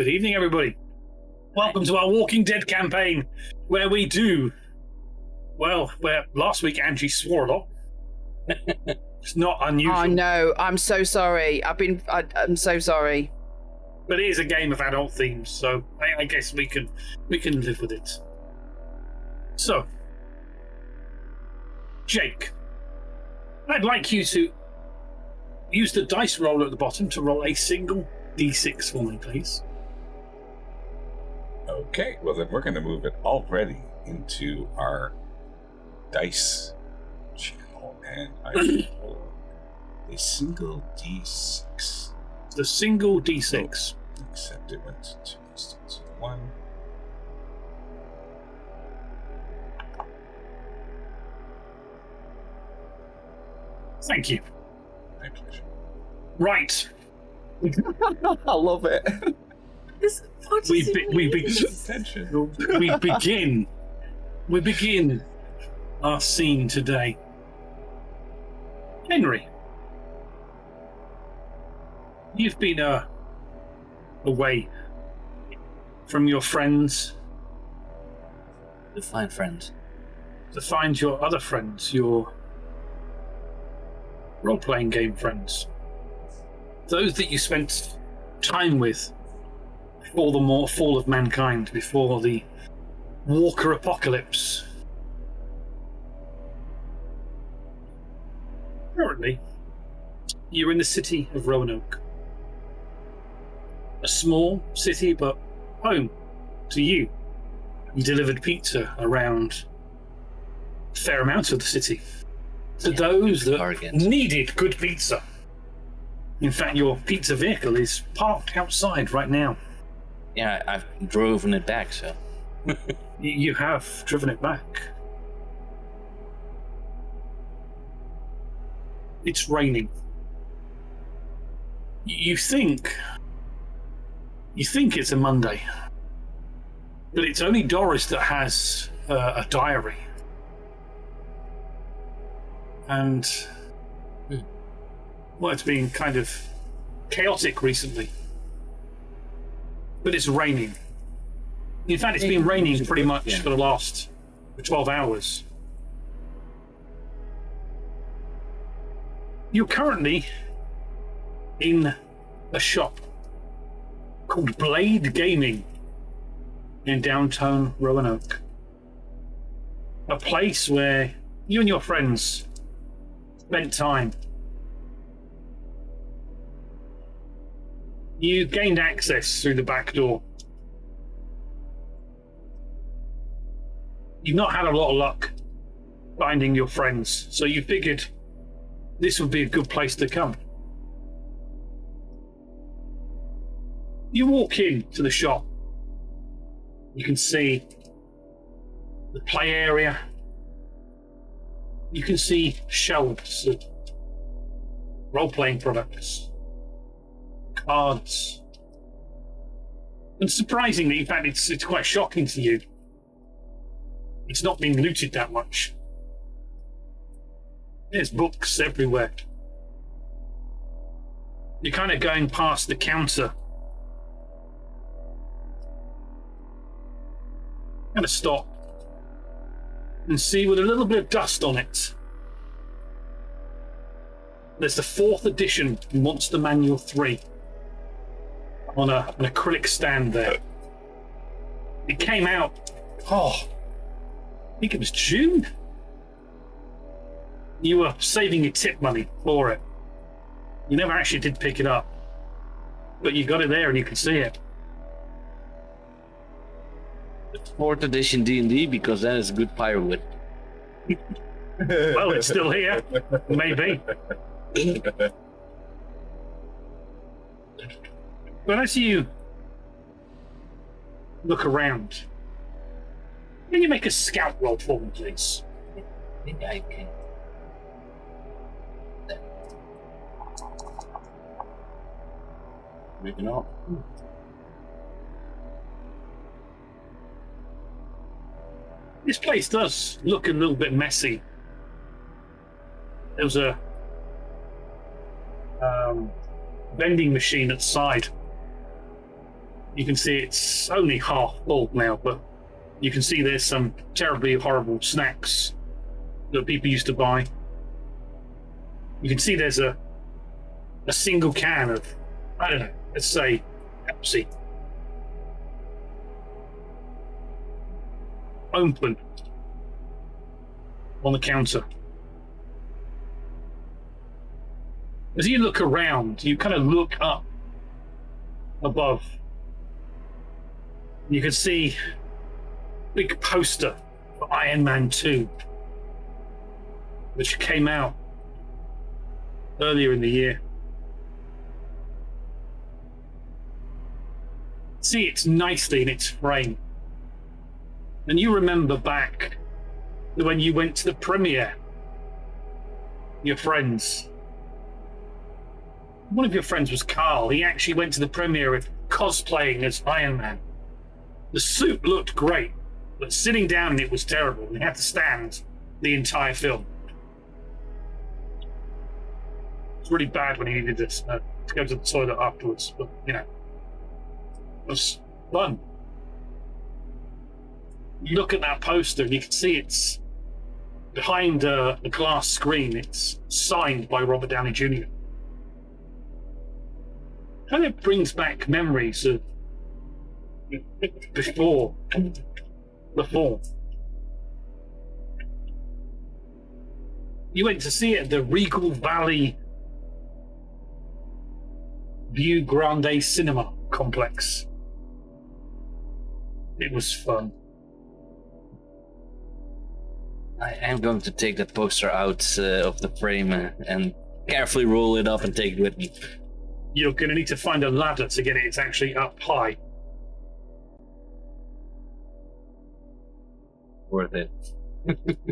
Good evening, everybody. Welcome to our Walking Dead campaign, where we do, well, where last week Angie swore a lot. It's not unusual. Oh no, I'm so sorry. I'm so sorry. But it is a game of adult themes, so I guess we can live with it. So, Jake, I'd like you to use the dice roller at the bottom to roll a single d6 for me, please. Okay, well then we're going to move it already into our dice channel, and I will roll a single d6. The single d6. Except it went to 2 instance 1. Thank you. My pleasure. Right. I love it. We begin our scene today. Henry, you've been away from your friends To find friends. to find your other friends, your role-playing game friends, those that you spent time with before the fall of mankind, before the Walker apocalypse. Currently, you're in the city of Roanoke. A small city, but home to you. You delivered pizza around a fair amount of the city to those that needed good pizza. In fact, your pizza vehicle is parked outside right now. Yeah, I've driven it back, so. You have driven it back. It's raining. You think it's a Monday, but it's only Doris that has a diary. And, well, it's been kind of chaotic recently. But it's raining. In fact, it's been raining pretty much for the last 12 hours. You're currently in a shop called Blade Gaming in downtown Roanoke. A place where you and your friends spent time. You gained access through the back door. You've not had a lot of luck finding your friends, so you figured this would be a good place to come. You walk in to the shop. You can see the play area. You can see shelves of role-playing products, cards, and surprisingly, in fact, it's quite shocking to you. It's not being looted that much. There's books everywhere. You're kind of going past the counter. Kind of stop and see with a little bit of dust on it. There's the 4th edition Monster Manual 3 on an acrylic stand there. It came out, I think it was June. You were saving your tip money for it. You never actually did pick it up, but you got it there and you can see it. 4th edition D&D, because that is good firewood. Well, it's still here. Maybe. But as you look around, can you make a scout roll for me, please? I think I can. Maybe not. This place does look a little bit messy. There was a vending machine at the side. You can see it's only half full now, but you can see there's some terribly horrible snacks that people used to buy. You can see there's a single can of, I don't know, let's say Pepsi. Open on the counter. As you look around, you kind of look up above. You can see a big poster for Iron Man 2, which came out earlier in the year. See, it's nicely in its frame. And you remember back when you went to the premiere, your friends. One of your friends was Carl. He actually went to the premiere cosplaying as Iron Man. The suit looked great, but sitting down in it was terrible. He had to stand the entire film. It's really bad when he needed to go to the toilet afterwards, but you know, it was fun. You look at that poster and you can see it's behind a glass screen. It's signed by Robert Downey Jr. And it brings back memories of before the fall. You went to see it at the Regal Valley View Grande Cinema Complex. It was fun. I am going to take that poster out of the frame and carefully roll it up and take it with me. You're going to need to find a ladder to get it. It's actually up high. Worth it.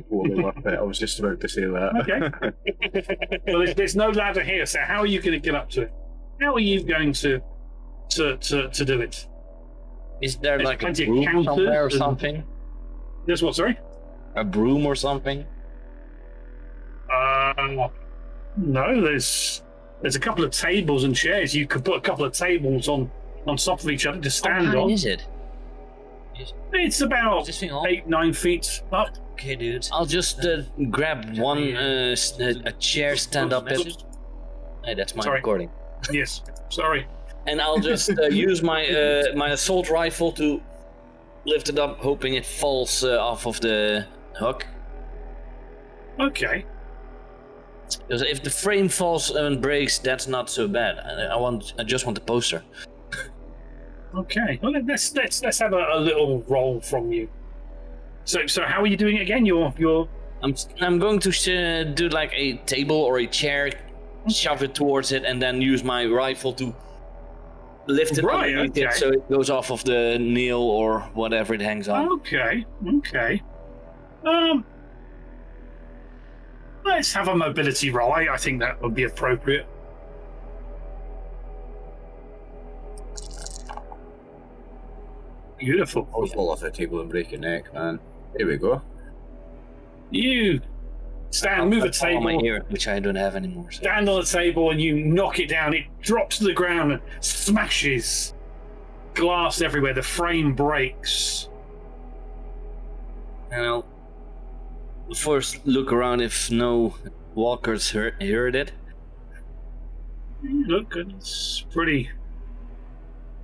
Totally worth it. I was just about to say that. Okay. Well, there's no ladder here, so how are you going to get up to it? How are you going to do it? Is there There's like a plenty of broom counters somewhere or and- something? There's what, sorry? A broom or something? No, there's a couple of tables and chairs. You could put a couple of tables on top of each other to stand How high on. is it? It's about This thing on? 8-9 feet up. Okay, dude. I'll just grab one a chair, stand up it. Hey, that's my Sorry. recording. Yes, sorry. And I'll just use my my assault rifle to lift it up, hoping it falls off of the hook. Okay. Because if the frame falls and breaks, that's not so bad. I just want the poster. Okay. Well, let's have a little roll from you. So how are you doing it again? You're I'm going to do like a table or a chair, shove it towards it, and then use my rifle to lift it Right, underneath it okay. so it goes off of the nail or whatever it hangs on. okay. Let's have a mobility roll. I think that would be appropriate. Beautiful. I'll fall off the table and break your neck, man. Here we go. You move a Fall on my table, ear, which I don't have anymore. So. stand on the table, and you knock it down. It drops to the ground and smashes. Glass everywhere. The frame breaks. And I'll first look around if no walkers heard it. Look, it's pretty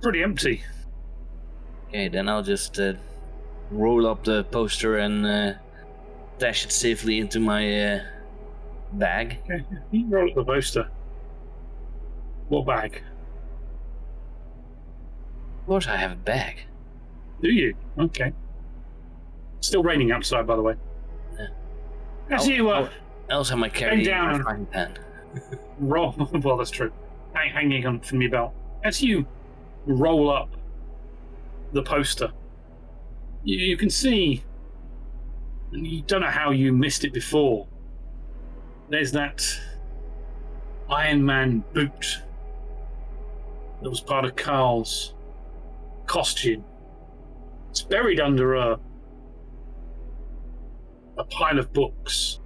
empty. Okay, then I'll just roll up the poster and dash it safely into my bag. Okay, you roll up the poster. What bag? Of course I have a bag. Do you? Okay. Still raining outside, by the way. Yeah. As you I also have my carry down and- frying pan. roll, well, that's true. Hanging on from your belt. As you roll up the poster, you can see. You don't know how you missed it before. There's that Iron Man boot that was part of Carl's costume. It's buried under a pile of books.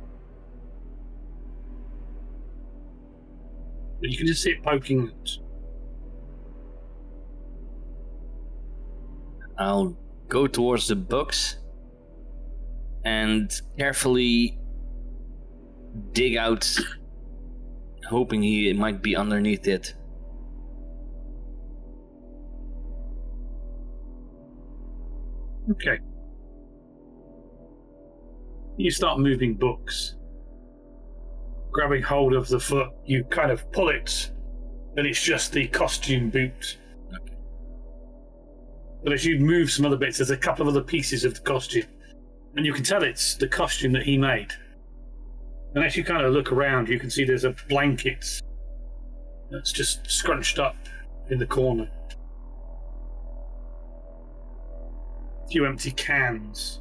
But you can just see it poking out. I'll go towards the box and carefully dig out, hoping he might be underneath it. Okay. You start moving books. Grabbing hold of the foot, you kind of pull it, and it's just the costume boot. Okay. But as you move some other bits, there's a couple of other pieces of the costume. And you can tell it's the costume that he made. And as you kind of look around, you can see there's a blanket that's just scrunched up in the corner. A few empty cans.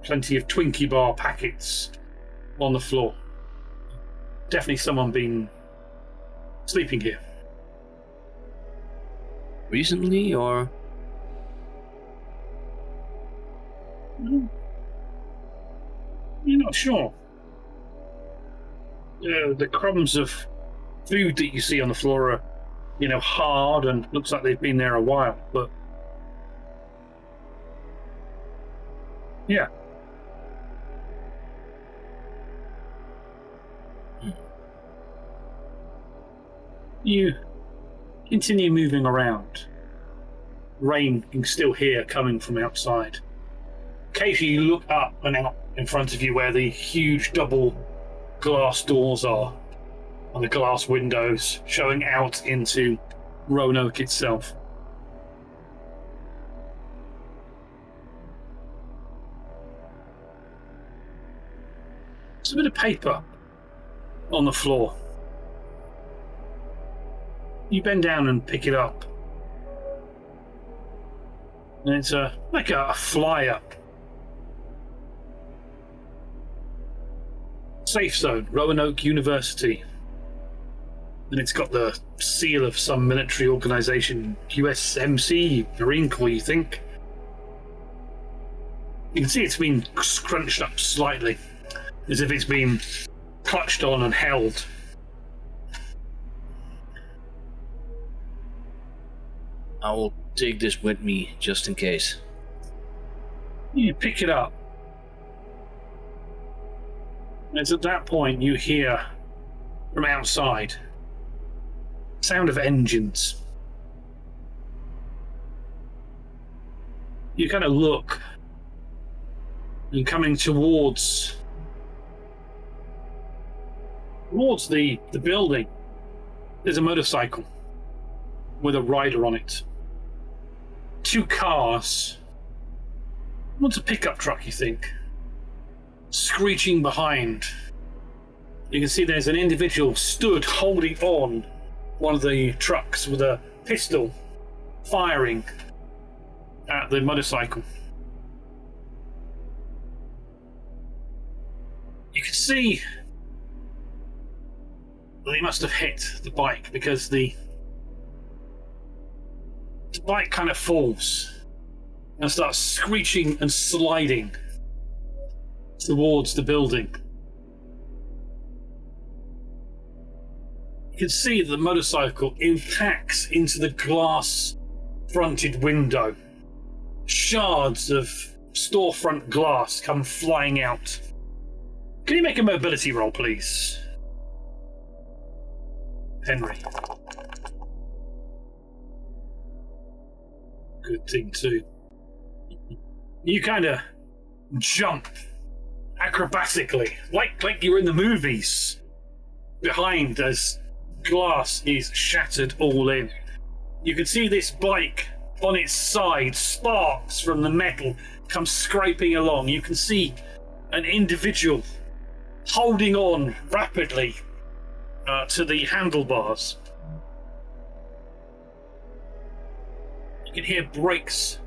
Plenty of Twinkie bar packets on the floor. Definitely someone been sleeping here. Recently, or? You're not sure. The crumbs of food that you see on the floor are, hard and looks like they've been there a while, but yeah. You continue moving around. Rain you can still hear coming from outside. Occasionally you look up and out in front of you where the huge double glass doors are, and the glass windows showing out into Roanoke itself. There's a bit of paper on the floor. You bend down and pick it up. And it's like a flyer. Safe zone, Roanoke University. And it's got the seal of some military organization, USMC, Marine Corps, you think. You can see it's been scrunched up slightly, as if it's been clutched on and held. I will take this with me, just in case. You pick it up. And it's at that point you hear from outside sound of engines. You kind of look, and coming towards the building, there's a motorcycle with a rider on it. 2 cars. One's a pickup truck, you think, screeching behind. You can see there's an individual stood holding on one of the trucks with a pistol, firing at the motorcycle. You can see that he must have hit the bike, because the bike kind of falls and starts screeching and sliding towards the building. You can see that the motorcycle impacts into the glass-fronted window. Shards of storefront glass come flying out. Can you make a mobility roll, please? Henry. Good thing, too. You kind of jump acrobatically, like you're in the movies, behind as glass is shattered all in. You can see this bike on its side, sparks from the metal come scraping along. You can see an individual holding on rapidly to the handlebars. You can hear brakes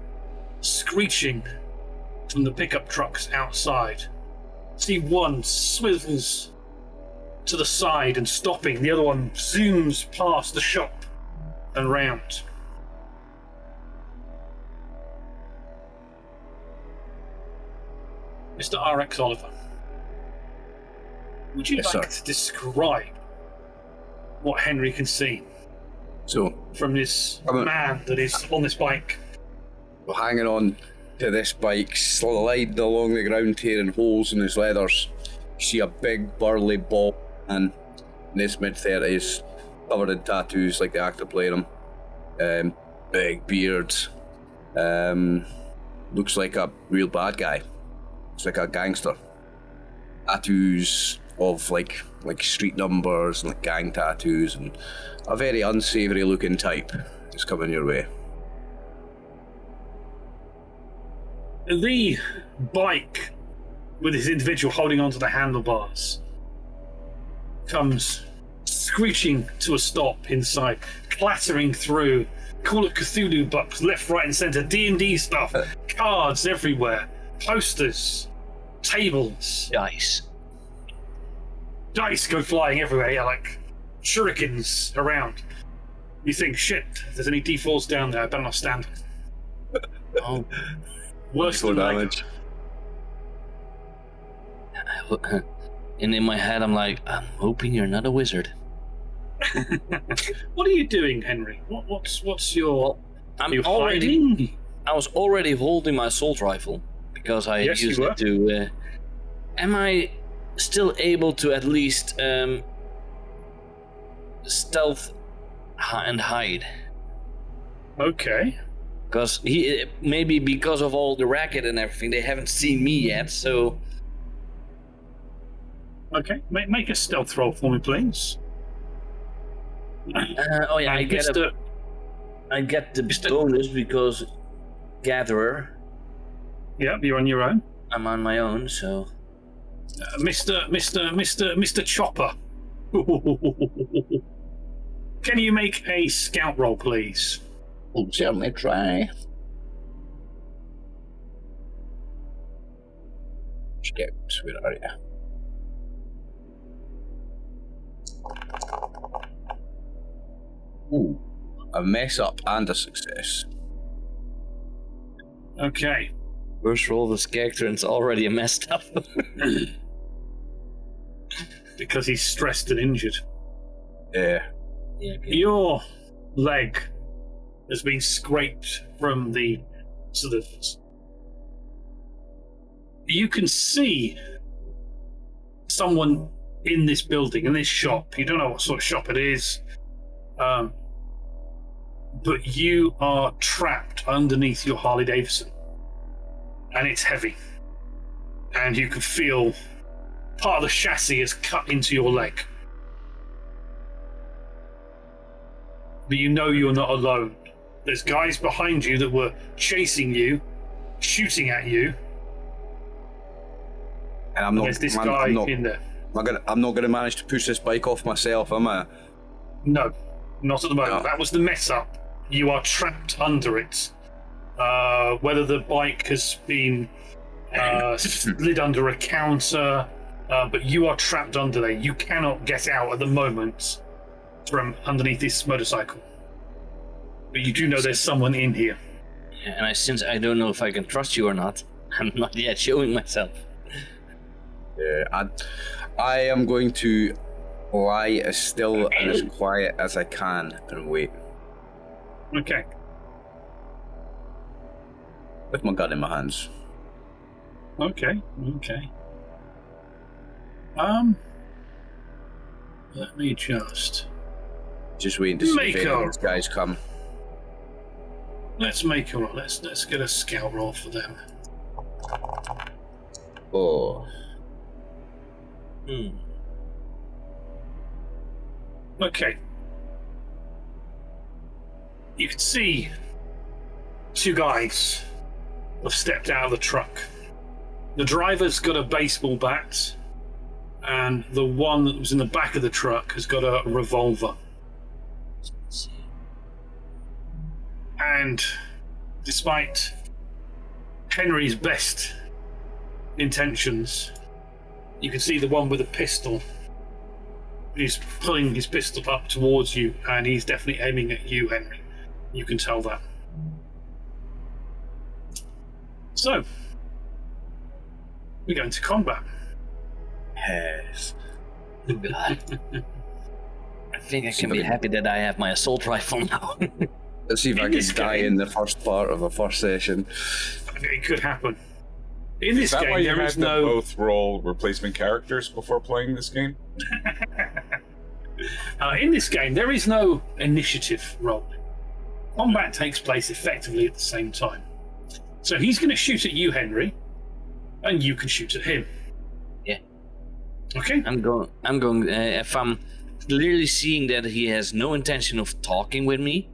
screeching from the pickup trucks outside. See one swivels to the side and stopping. The other one zooms past the shop and round. Mr. R.X. Oliver, would you Yes, like sir. to describe what Henry can see So, from this I'm a- man that is on this bike? We're hanging on to this bike, sliding along the ground, tearing holes in his leathers. You see a big burly bald man in his mid-30s, covered in tattoos like the actor playing him. Big beard. Looks like a real bad guy. Looks like a gangster. Tattoos of like street numbers and like gang tattoos, and a very unsavoury looking type is coming your way. The bike with this individual holding onto the handlebars comes screeching to a stop inside, clattering through Call of Cthulhu books left, right and centre, D&D stuff, cards everywhere, posters, tables. Dice go flying everywhere, yeah, like shurikens around. You think, shit, if there's any D4s down there, I better not stand. Oh. Worse than damage. And in my head, I'm like, I'm hoping you're not a wizard. What are you doing, Henry? What's your... I'm you already. hiding? I was already holding my assault rifle because I Yes, used you it to. Am I still able to at least stealth and hide? Okay. Because maybe because of all the racket and everything, they haven't seen me yet. So Okay, make a stealth roll for me, please. oh yeah, And I get the bonus because gatherer. Yeah, you're on your own. I'm on my own, so Mr. Chopper. Can you make a scout roll, please? We'll certainly try. Scouts, where are you? Ooh, a mess up and a success. Okay. first roll of this character and it's already a messed up. Because he's stressed and injured. Yeah. Yeah, okay. Your leg has been scraped from the sort of... You can see someone in this building, in this shop. You don't know what sort of shop it is. But you are trapped underneath your Harley Davidson. And it's heavy. And you can feel part of the chassis is cut into your leg. But you know you're not alone. There's guys behind you that were chasing you, shooting at you. And I'm not. There's this I'm guy not, in there. I'm not gonna manage to push this bike off myself, am I? No, not at the moment. No. That was the mess up. You are trapped under it. Whether the bike has been slid under a counter, but you are trapped under there. You cannot get out at the moment from underneath this motorcycle. But you do know there's someone in here. And since I don't know if I can trust you or not, I'm not yet showing myself. Yeah, I am going to lie as still and as quiet as I can and wait Okay. with my gun in my hands. Okay. Let me just... Just waiting to see if any Mako. of these guys come. Let's make a roll. Let's get a scout roll for them. Oh, Okay. You can see two guys have stepped out of the truck. The driver's got a baseball bat, and the one that was in the back of the truck has got a revolver. And despite Henry's best intentions, you can see the one with a pistol. He's pulling his pistol up towards you, and he's definitely aiming at you, Henry. You can tell that. So, we go into combat. yes. I think I can be happy that I have my assault rifle now. Let's see if I can die in the first part of the first session. It could happen. In this Is that game, why you there had is to no. both roll replacement characters before playing this game? In this game, there is no initiative roll. Combat takes place effectively at the same time. So he's going to shoot at you, Henry, and you can shoot at him. Yeah. Okay. I'm going. If I'm clearly seeing that he has no intention of talking with me.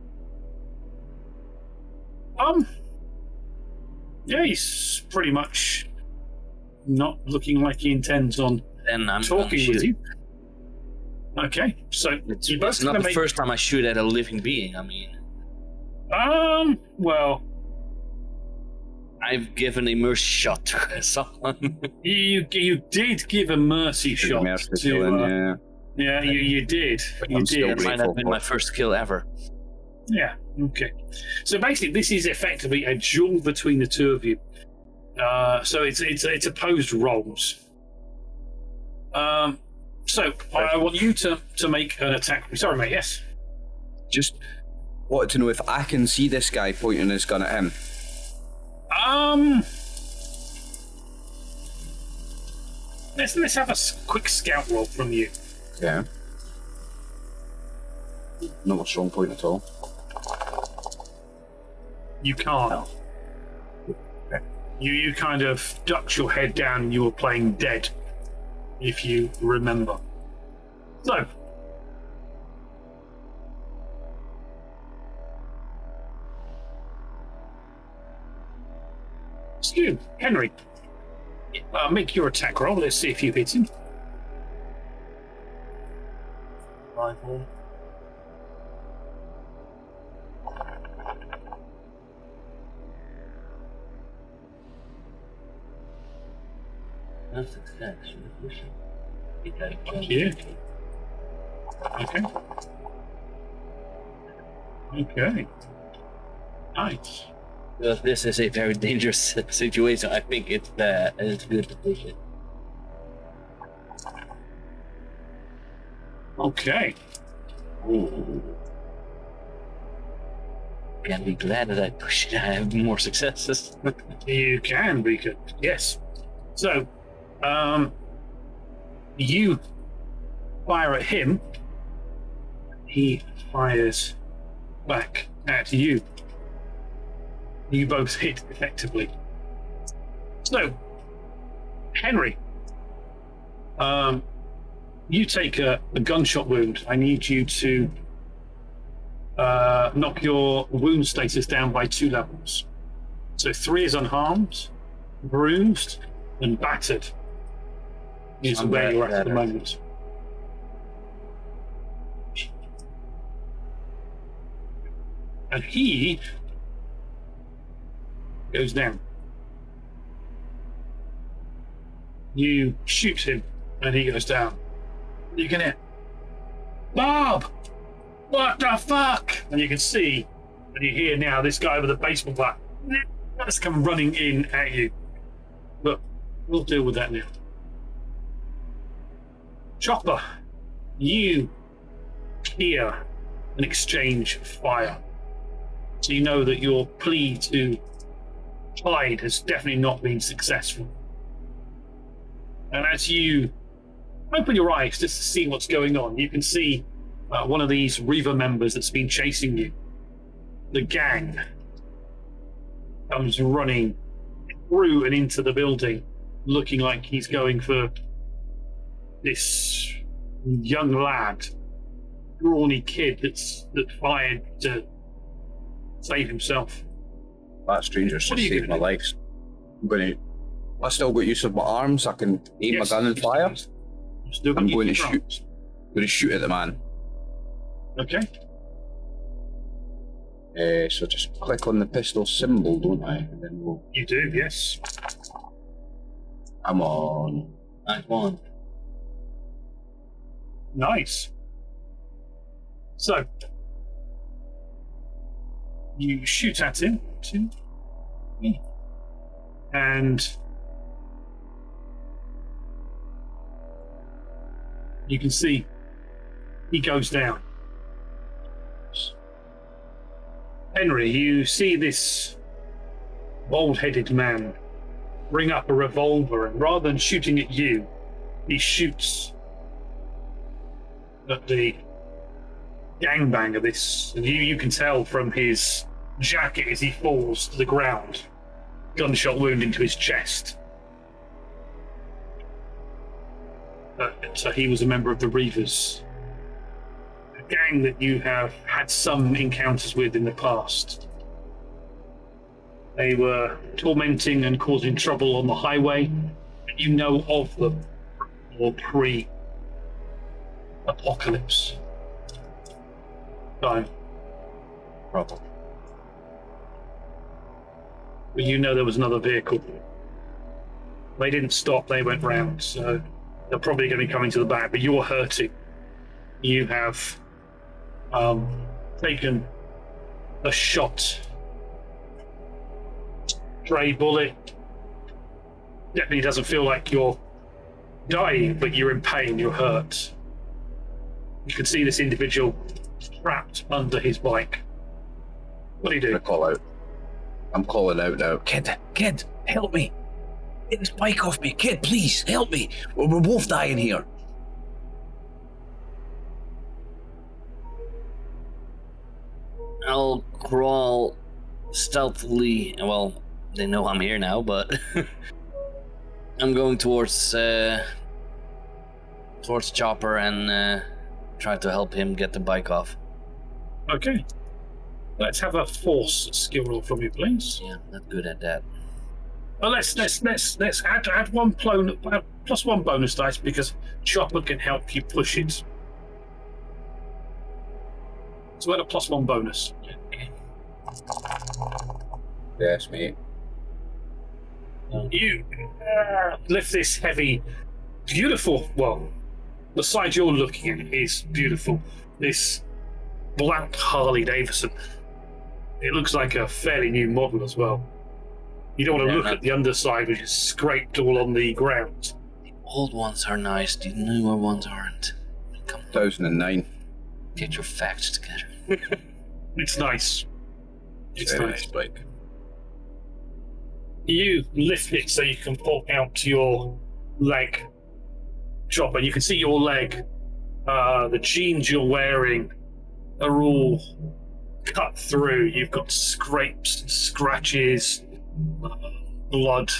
Yeah, he's pretty much not looking like he intends on Then I'm talking gonna with shoot. you. Okay, so you both It's not gonna the make. first time I shoot at a living being. I mean, Well, I've given a mercy shot to someone. you did give a mercy shot Mercy to. killing, Yeah, you did. You I'm still did. That might have been my first kill ever. Yeah. Okay. So basically, this is effectively a duel between the two of you. So it's opposed roles. So I want you to make an attack. Sorry, mate. Yes. Just wanted to know if I can see this guy pointing his gun at him. Let's have a quick scout roll from you. Yeah. Not a strong point at all. You can't. You kind of ducked your head down and you were playing dead, if you remember. So. Stu, Henry, make your attack roll. Let's see if you hit him. Rifle. No success. Yeah. Okay. Okay. Nice. Well, this is a very dangerous situation. I think it's good to take it. Okay. Can be glad that I pushed it. I have more successes. You can be good. Yes. So, you fire at him. He fires back at you. You both hit effectively. So, Henry, you take a gunshot wound. I need you to knock your wound status down by 2 levels. So 3 is unharmed, bruised, and battered is I'm where you're at the battered. moment. And he goes down. You shoot him, and he goes down. You can hear, Bob! What the fuck? And you can see, and you hear now this guy with a baseball bat that's come running in at you. But we'll deal with that now. Chopper, you hear an exchange of fire. So you know that your plea to hide has definitely not been successful. And as you open your eyes just to see what's going on, you can see one of these Reaver members that's been chasing you. The gang comes running through and into the building, looking like he's going for this young lad, brawny kid that fired to save himself. That stranger's What just are you saved my gonna do? legs. I still got use of my arms. I can aim Yes. my gun and fire. You've still got I'm your going to drums. shoot. I'm going to shoot at the man. Okay. So just click on the pistol symbol, don't I? And then we'll. You do, yes. I'm on. Nice one. Nice. So, you shoot at him, and you can see he goes down. Henry, you see this bald-headed man bring up a revolver, and rather than shooting at you, he shoots at the gangbanger. This, and you can tell from his jacket as he falls to the ground, gunshot wound into his chest. So he was a member of the Reavers, a gang that you have had some encounters with in the past. They were tormenting and causing trouble on the highway, and you know of them, or pre-apocalypse time. Problem. But you know there was another vehicle. They didn't stop, they went round, so they're probably going to be coming to the back, but you're hurting. You have taken a shot. Stray bullet. Definitely doesn't feel like you're dying, but you're in pain, you're hurt. You can see this individual trapped under his bike. What do you do? I call out. I'm calling out now. Kid, help me. Get this bike off me. Kid, please, help me. We're both dying here. I'll crawl stealthily. Well, they know I'm here now, but I'm going towards Chopper and try to help him get the bike off. Okay. Let's have a force skill roll from you, please. Yeah, not good at that. Well, let's add one plus one bonus dice because Chopper can help you push it. So add a plus one bonus. Okay. Yes, mate. You lift this heavy, beautiful. Well, the side you're looking at is beautiful. This black Harley Davidson. It looks like a fairly new model as well. You don't want to look at the underside, which is scraped all on the ground. The old ones are nice, the newer ones aren't. Come on, 2009. get your facts together. It's nice. It's nice. Bike. You lift it so you can pull out your leg, Chopper. You can see your leg. The jeans you're wearing are all cut through. You've got scrapes, scratches, blood.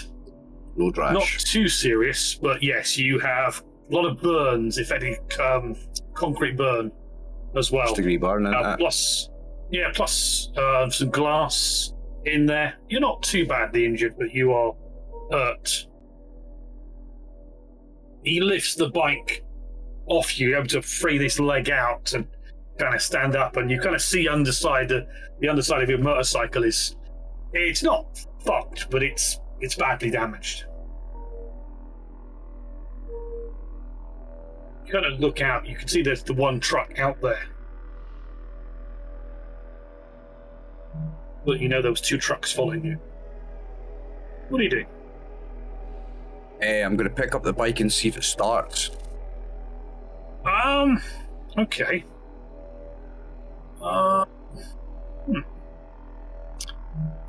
Road rash. Not too serious, but yes, you have a lot of burns, if any, concrete burn as well. First-degree burn, Plus some glass in there. You're not too badly injured, but you are hurt. He lifts the bike off you, able to free this leg out and kind of stand up, and you kind of see the underside of your motorcycle it's not fucked, but it's badly damaged. You kind of look out, you can see there's the one truck out there. But you know there was two trucks following you. What do you do? I'm going to pick up the bike and see if it starts. Okay.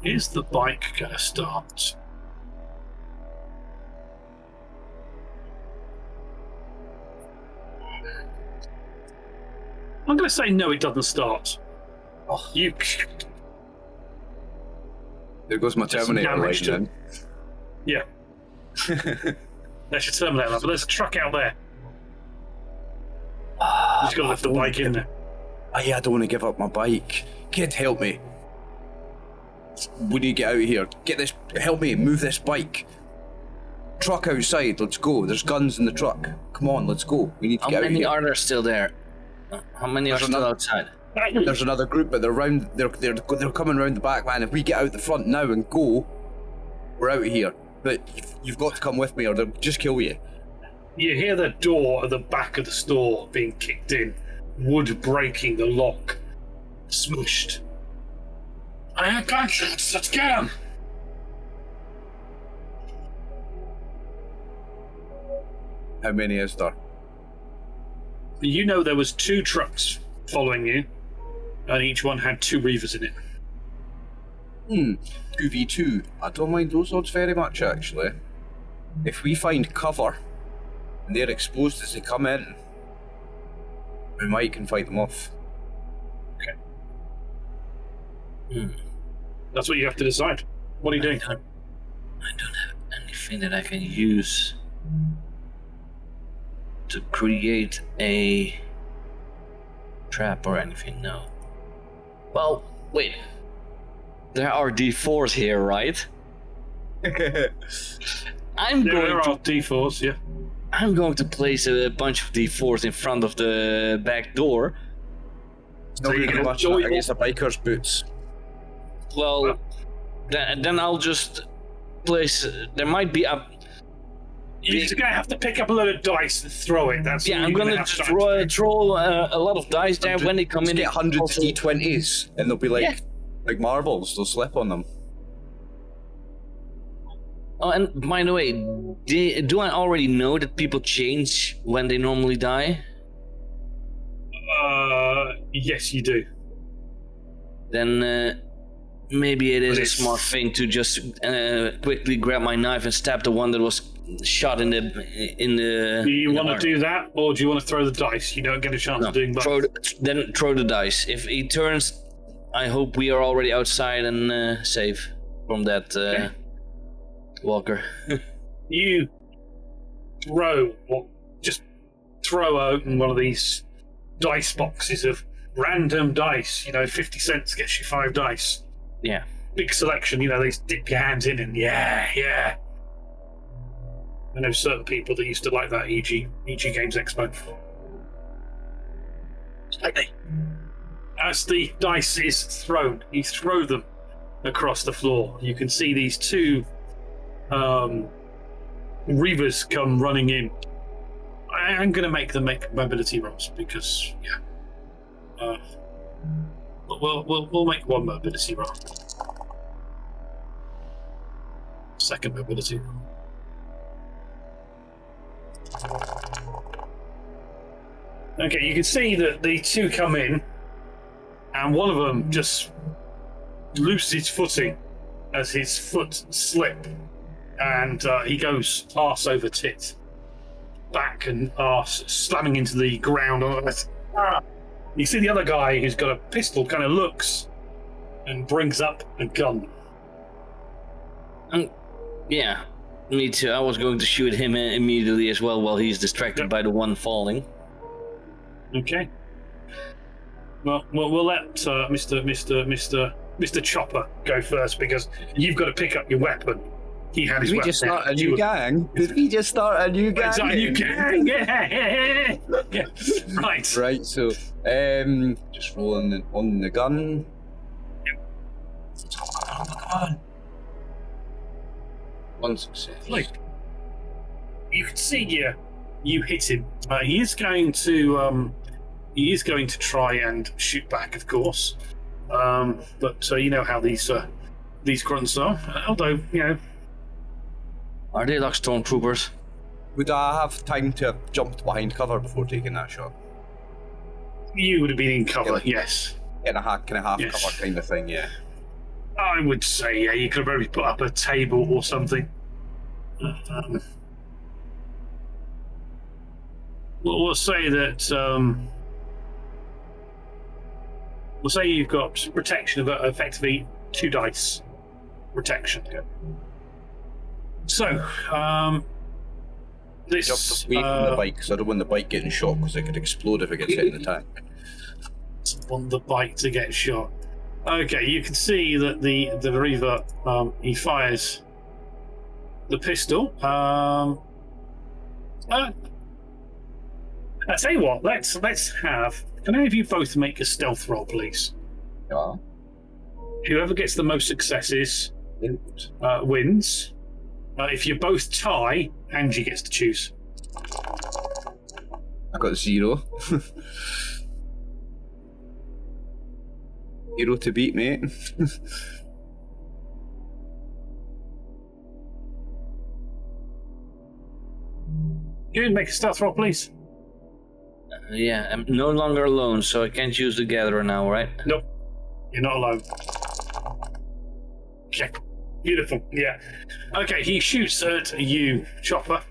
Is the bike gonna start? I'm gonna say no, it doesn't start. Oh. You. There goes my Terminator light then. Yeah. That's your Terminator, but there's a truck out there. You just gotta lift the bike in there. I don't want to give up my bike. Kid, help me. We need to get out of here. Help me, move this bike. Truck outside, let's go. There's guns in the truck. Come on, let's go. We need to get out of here. How many are there still there? How many are still outside? There's another group, but they're coming round the back, man. If we get out the front now and go, we're out of here. But you've got to come with me or they'll just kill you. You hear the door at the back of the store being kicked in, wood breaking, the lock smushed. I have gunshots, let's get him! How many is there? You know there was two trucks following you, and each one had two Reavers in it. 2v2. I don't mind those odds very much, actually. If we find cover, and they're exposed as they come in, we might can fight them off. Okay. That's what you have to decide. What are you doing? I don't have anything that I can use to create a trap or anything, no. Well, wait. There are D4s here, right? I'm There going are to D4s, yeah. I'm going to place a bunch of D4s in front of the back door. It's not So going you to can do much enjoy against a biker's boots. Well, then I'll just place. There might be a. You're just gonna have to pick up a load of dice and throw it. That's Yeah, all I'm you're gonna have just to throw a lot of dice there when they come Just in. get hundreds of Also- D20s, and they'll be like, Yeah. like marbles. They'll slip on them. Oh, and by the way, do I already know that people change when they normally die? Yes, you do. Then maybe it is a Please. smart thing to just quickly grab my knife and stab the one that was shot in the. Do you in the want to arm. do that, or do you want to throw the dice? You don't get a chance No, of doing both. then throw the dice. If he turns, I hope we are already outside and safe from that walker. You just throw open one of these dice boxes of random dice. 50 cents gets you 5 dice. Yeah. Big selection. They dip your hands in and yeah. I know certain people that used to like that EG Games Expo. As the dice is thrown, you throw them across the floor. You can see these 2 Reavers come running in. I'm going to make them make mobility rolls because, we'll make 1 mobility roll. Second mobility roll. Okay, you can see that the 2 come in, and one of them just loses footing as his foot slip, and he goes arse over tit, back and arse slamming into the ground. You see the other guy who's got a pistol kind of looks and brings up a gun. Yeah, me too. I was going to shoot him immediately as well while he's distracted by the one falling. Okay. Well, we'll let Mr. Chopper go first because you've got to pick up your weapon. He had his Did we weapon. just start a You new were- gang? Did we just start a new gang? Is that a new gang? Yeah. Right. Right, so just rolling on the gun. Come on. 1 success. Like, you can see you hit him. He is going to try and shoot back, of course. But you know how these grunts are. Although Are they like stormtroopers? Would I have time to have jumped behind cover before taking that shot? you would have been in cover. Yes, In a kind of half Yes. cover kind of thing, yeah. I would say you could have probably put up a table or something. We'll say that. We'll say you've got protection of effectively 2 dice protection. So, this. Jumped away from the bike because I don't want the bike getting shot because it could explode if it gets hit in the tank. Want the bike to get shot. Okay, you can see that the Reaver he fires the pistol. I tell you what, let's have. Can any of you both make a stealth roll, please? Yeah. Whoever gets the most successes wins. If you both tie, Angie gets to choose. I got 0. 0 to beat, mate. You make a stealth roll, please. Yeah, I'm no longer alone, so I can't use the gatherer now, right? Nope, you're not alone. Okay. Beautiful. Yeah. Okay, he shoots at you, Chopper.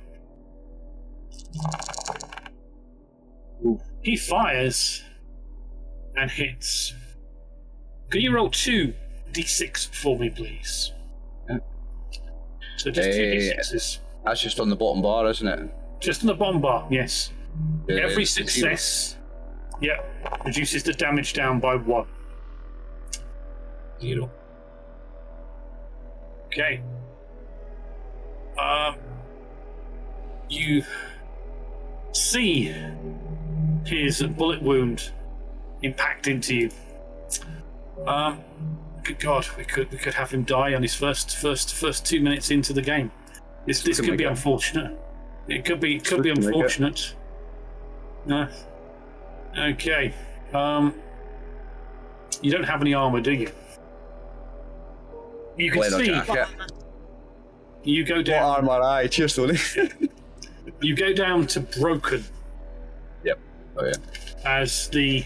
He fires and hits. Can you roll 2d6 for me, please? Yeah. So just 2d6s. That's just on the bottom bar, isn't it? Just on the bomb bar, yes. Yeah, Every it's success, reduces the damage down by 1. 0. Okay. You see his bullet wound impact into you. Good God, we could have him die on his first 2 minutes into the game. This could be unfortunate. It could be unfortunate. No. Okay. You don't have any armor, do you? You can Leather see. jacket. You go What down. armor? Aye, cheers, Tony. You go down to broken Yep. Oh yeah. as the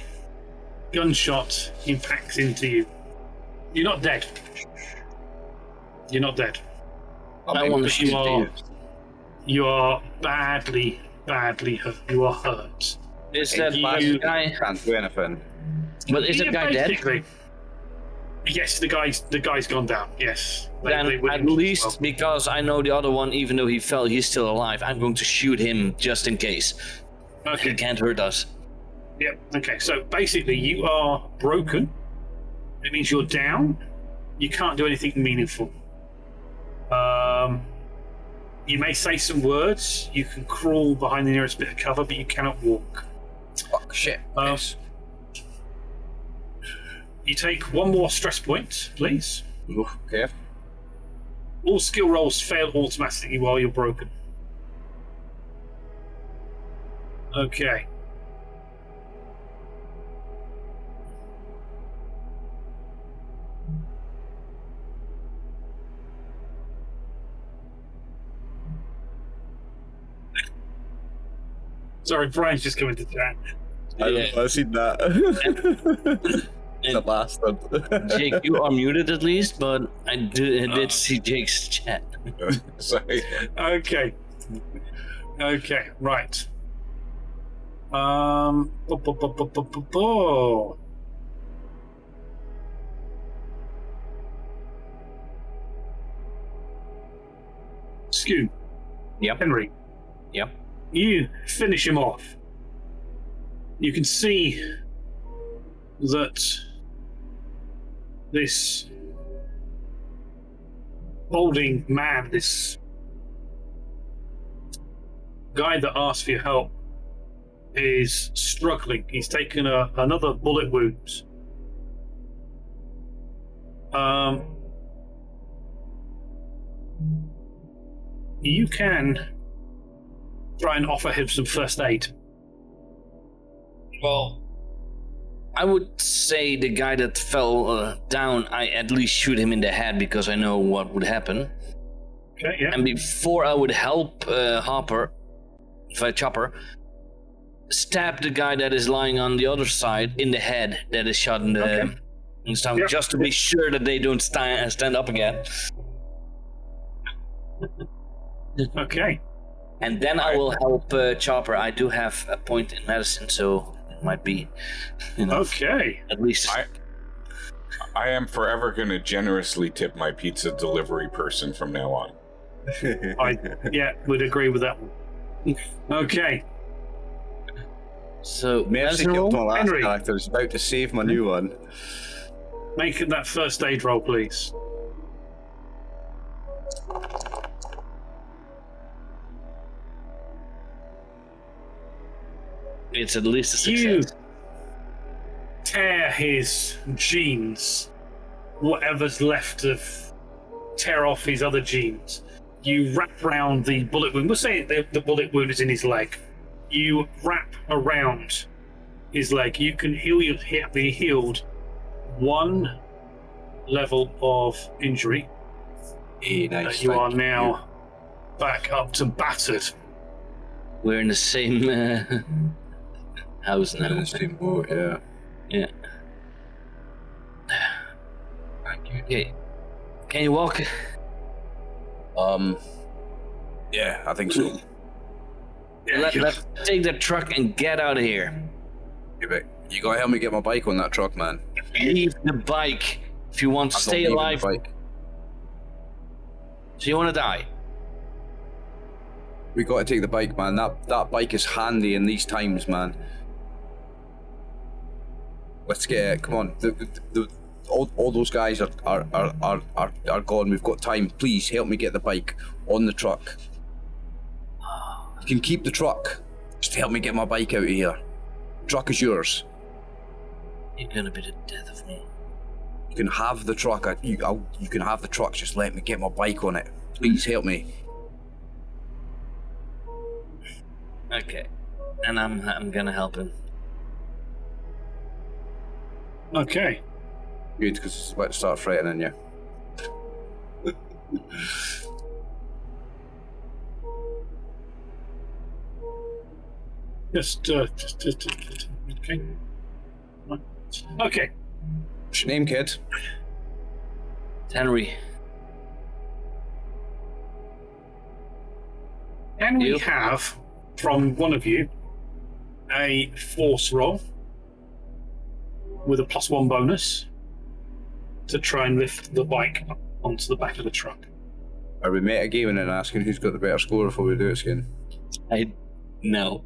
gunshot impacts into you. You're not dead. You're not dead. I want to shoot you. You are badly hurt. You are hurt. Is that You- guy? Can't do anything. But is that guy dead? Basically. Yes, the guy's gone down. Yes. Then They at wouldn't- least well, because I know the other one, even though he fell, he's still alive. I'm going to shoot him just in case. He okay. can't hurt us. Yep. Okay. So basically, you are broken. It means you're down. You can't do anything meaningful. You may say some words. You can crawl behind the nearest bit of cover, but you cannot walk. Fuck shit. Yes. You take 1 more stress point, please. Oof, okay. All skill rolls fail automatically while you're broken. Okay. Sorry, Brian's just coming to chat. I've seen that. The bastard. Jake, you are muted at least, but I did see Jake's chat. Sorry. Okay. Okay, right. Scoot. Yep. Henry. Yep. You finish him off. You can see that this holding man, this guy that asked for your help, is struggling. He's taken another bullet wound. You can try and offer him some first aid. Well, I would say the guy that fell down, I at least shoot him in the head because I know what would happen. Okay, yeah. And before I would help Chopper, stab the guy that is lying on the other side in the head that is shot in the stomach, Yep. just to be sure that they don't stand up again. Okay. And then I will help Chopper. I do have a point in medicine, so it might be, Okay. at least. I am forever going to generously tip my pizza delivery person from now on. I would agree with that one. Okay. So, Mercy medicine killed my roll? last Henry. character. I was about to save my new one. Make that first aid roll, please. It's at least a You success. tear his jeans, whatever's left of tear off his other jeans. You wrap around the bullet wound. We'll say the bullet wound is in his leg. You wrap around his leg. You can be healed 1 level of injury. Hey, nice. You thank are now back up to battered. We're in the same house In now. the same boat, yeah. Yeah. Thank you. Okay. Can you walk? Yeah, I think so. Let's take the truck and get out of here. You gotta help me get my bike on that truck, man. Leave the bike if you want to stay leaving the alive. bike. So you want to die? We gotta take the bike, man. That bike is handy in these times, man. Let's get it. Come on. All those guys are gone. We've got time. Please help me get the bike on the truck. You can keep the truck. Just help me get my bike out of here. The truck is yours. You're gonna be the death of me. You can have the truck. You can have the truck. Just let me get my bike on it. Please help me. Okay, and I'm gonna help him. Okay. Good, because it's about to start threatening you. Just okay. Okay. What's your name, kid? Henry. Can we You? have from one of you a force roll with a +1 bonus to try and lift the bike up onto the back of the truck? Are we metagaming and asking who's got the better score before we do it again? No.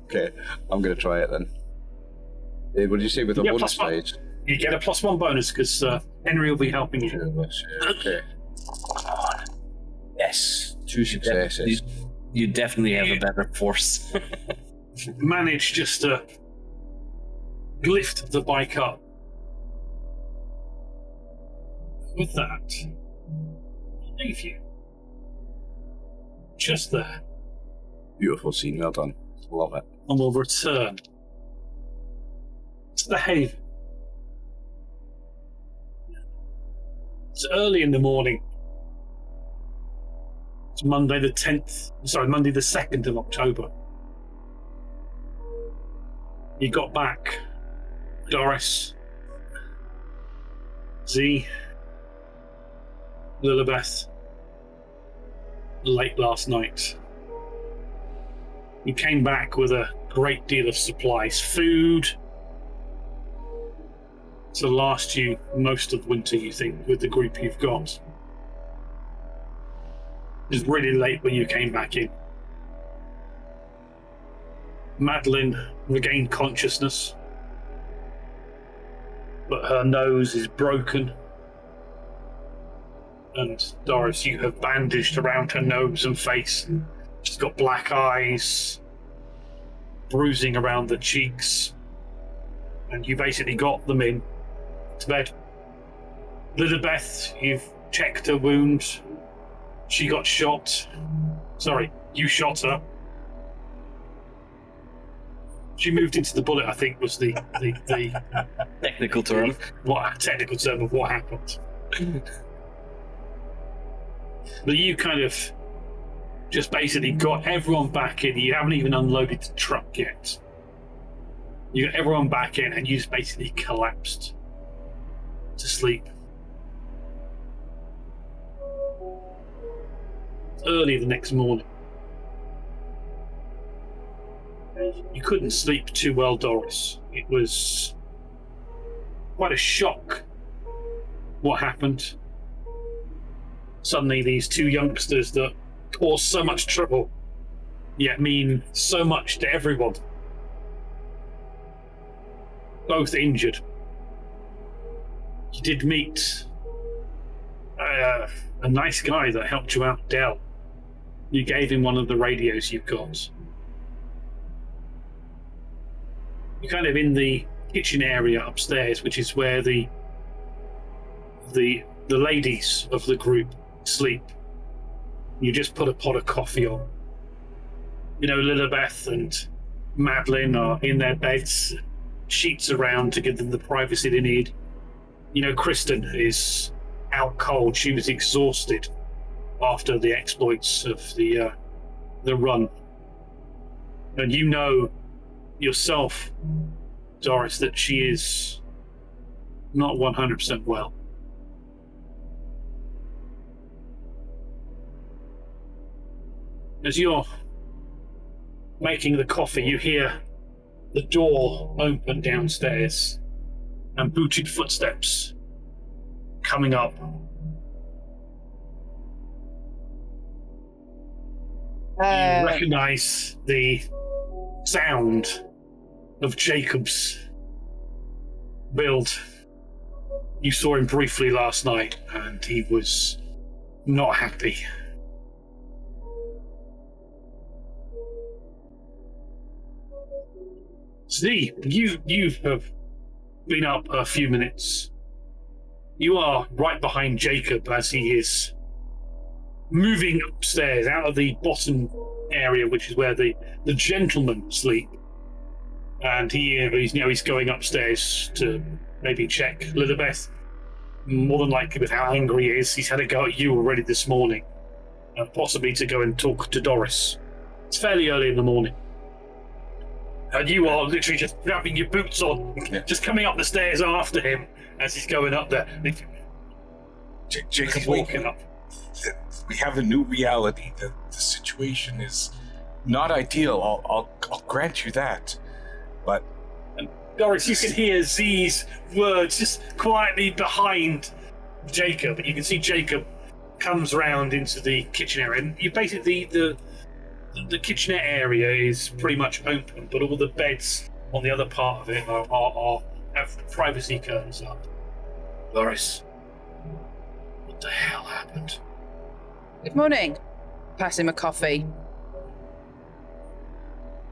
Okay, I'm gonna try it then. What did you say with the Yeah, bonus +1. side? You get a +1 bonus because Henry will be helping you. Okay. Yes, 2 successes. You definitely have a better force. Manage just to lift the bike up. With that, I'll leave you just there, Beautiful scene, well done. Love it. and we'll return to the Haven. It's early in the morning. It's Monday the 2nd of October. You got back, Doris, Z, Lilibeth, late last night. You came back with a great deal of supplies, food to last you most of winter, you think, with the group you've got. It was really late when you came back in. Madeline regained consciousness, but her nose is broken. And Doris, you have bandaged around her nose and face. She's got black eyes, bruising around the cheeks, and you basically got them in to bed. Lilibeth, you've checked her wound. She got shot. Sorry, you shot her. She moved into the bullet, I think, was the Technical term. technical term of what happened. But you kind of just basically got everyone back in. You haven't even unloaded the truck yet. You got everyone back in, and you just basically collapsed to sleep. Early the next morning. You couldn't sleep too well, Doris. It was quite a shock what happened. Suddenly these two youngsters that caused so much trouble, yet mean so much to everyone, both injured. You did meet a nice guy that helped you out, Dell. You gave him one of the radios you've got. You're kind of in the kitchen area upstairs, which is where the ladies of the group sleep. You just put a pot of coffee on. You know, Lilibeth and Madeline are in their beds, sheets around to give them the privacy they need. You know, Kristen is out cold. She was exhausted after the exploits of the run. And you know yourself, Doris, that she is not 100% well. As you're making the coffee, you hear the door open downstairs and booted footsteps coming up. You recognize the sound of Jacob's build. You saw him briefly last night, and he was not happy. See, you have been up a few minutes. You are right behind Jacob as he is moving upstairs out of the bottom area, which is where the gentlemen sleep. And he's going upstairs to maybe check Lilibeth. More than likely, with how angry he is, he's had a go at you already this morning, and possibly to go and talk to Doris. It's fairly early in the morning. And you are literally just grabbing your boots on, just coming up the stairs after him as he's going up there. Jacob, walking up. We have a new reality. The situation is not ideal. I'll grant you that. But Doris, you can hear Z's words just quietly behind Jacob, and you can see Jacob comes round into the kitchen area. And you basically the kitchenette area is pretty much open, but all the beds on the other part of it have privacy curtains up. Doris, what the hell happened? Good morning. Pass him a coffee.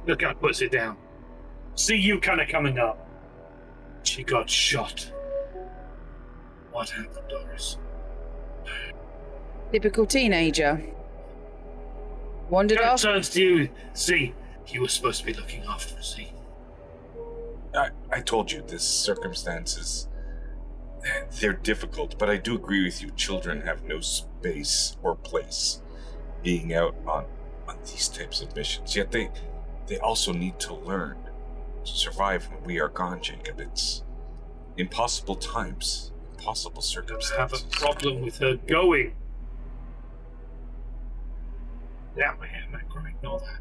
The guy puts it down. See you kind of coming up. She got shot. What happened, Doris? Typical teenager. Wandered Jack off. turns to you. See, you were supposed to be looking after her, see? I told you, this circumstances, they're difficult, but I do agree with you. Children have no space or place being out on these types of missions. Yet they also need to learn to survive when we are gone, Jacob. It's impossible times, impossible circumstances. I have a problem with her going. Yeah, my hand, Macro, ignore that.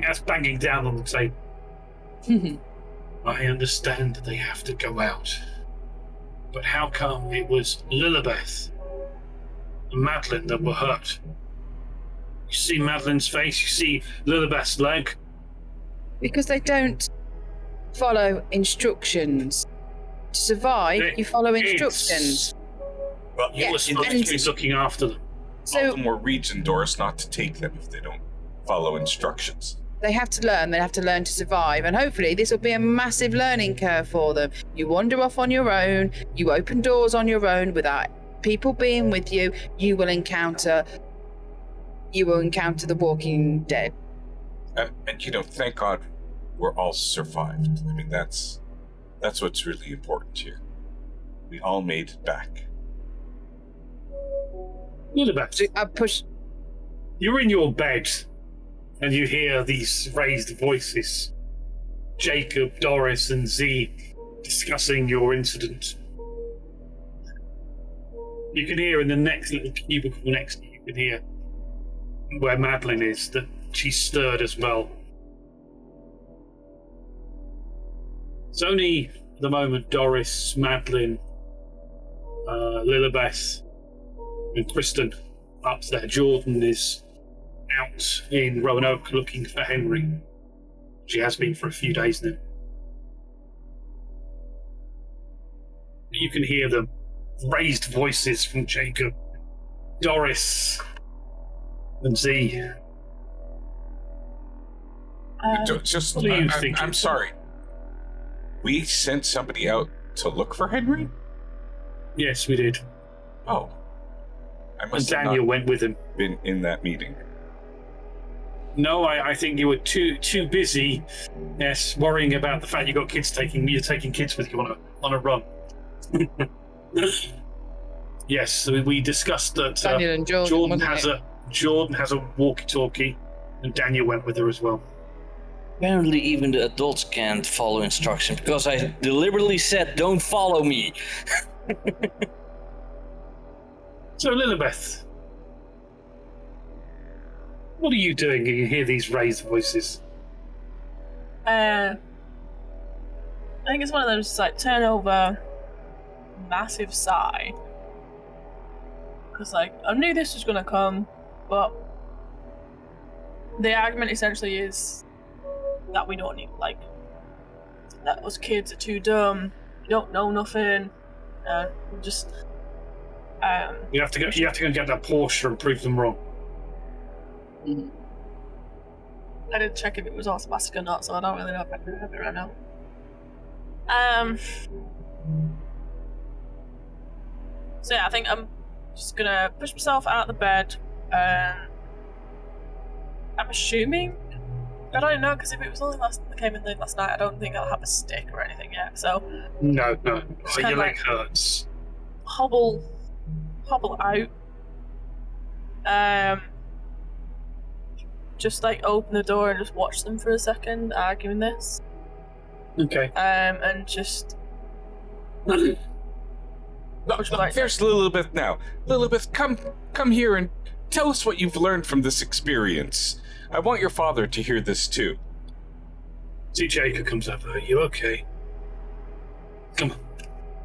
That's banging down on the table. I understand that they have to go out. But how come it was Lilibeth and Madeline that were hurt? You see Madeline's face, you see Lilibeth's leg. Because they don't follow instructions. To survive, you follow instructions. Well, You were supposed to be looking after them. So Baltimore region Doris not to take them if they don't follow instructions. They have to learn. They have to learn to survive. And hopefully this will be a massive learning curve for them. You wander off on your own. You open doors on your own without people being with you. You will encounter the Walking Dead. And thank God we're all survived. I mean, that's what's really important here. We all made it back. Lilibeth, I push. you're in your bed and you hear these raised voices. Jacob, Doris, and Z discussing your incident. You can hear in the next little cubicle next to you, you can hear where Madeline is, that she's stirred as well. It's only at the moment Doris, Madeline, Lilibeth, and Kristen up there. Jordan is out in Roanoke looking for Henry. She has been for a few days now. You can hear the raised voices from Jacob, Doris, and Z. Just, what are you thinking? I'm sorry. We sent somebody out to look for Henry? Yes, we did. Oh. I And must have Daniel not went with him. been in that meeting. No, I think you were too busy, yes, worrying about the fact you're taking kids with you on a run. Yes, so we discussed that Daniel and Jordan has a walkie-talkie, and Daniel went with her as well. Apparently even the adults can't follow instructions because I deliberately said don't follow me. So Lilibeth, What are you doing? You hear these raised voices. I think it's one of those, like, turn over, massive sigh. Because, like, I knew this was going to come, but the argument essentially is that we don't need, like, that us kids are too dumb, we don't know nothing, we just... You have to go and get that Porsche and prove them wrong. Mhm. I didn't check if it was automatic or not, so I don't really know if I can have it right now. So yeah, I think I'm just gonna push myself out of the bed. I'm assuming, I don't know, because if it was only came in late last night, I don't think I'll have a stick or anything yet. So No. Oh, kinda your leg like- hurts. hobble out. Just like open the door and just watch them for a second arguing this. Okay. And just Look, like- there's Lilibeth now. Lilibeth, come here and tell us what you've learned from this experience. I want your father to hear this too. See, Jacob comes up. Are you okay? Come on.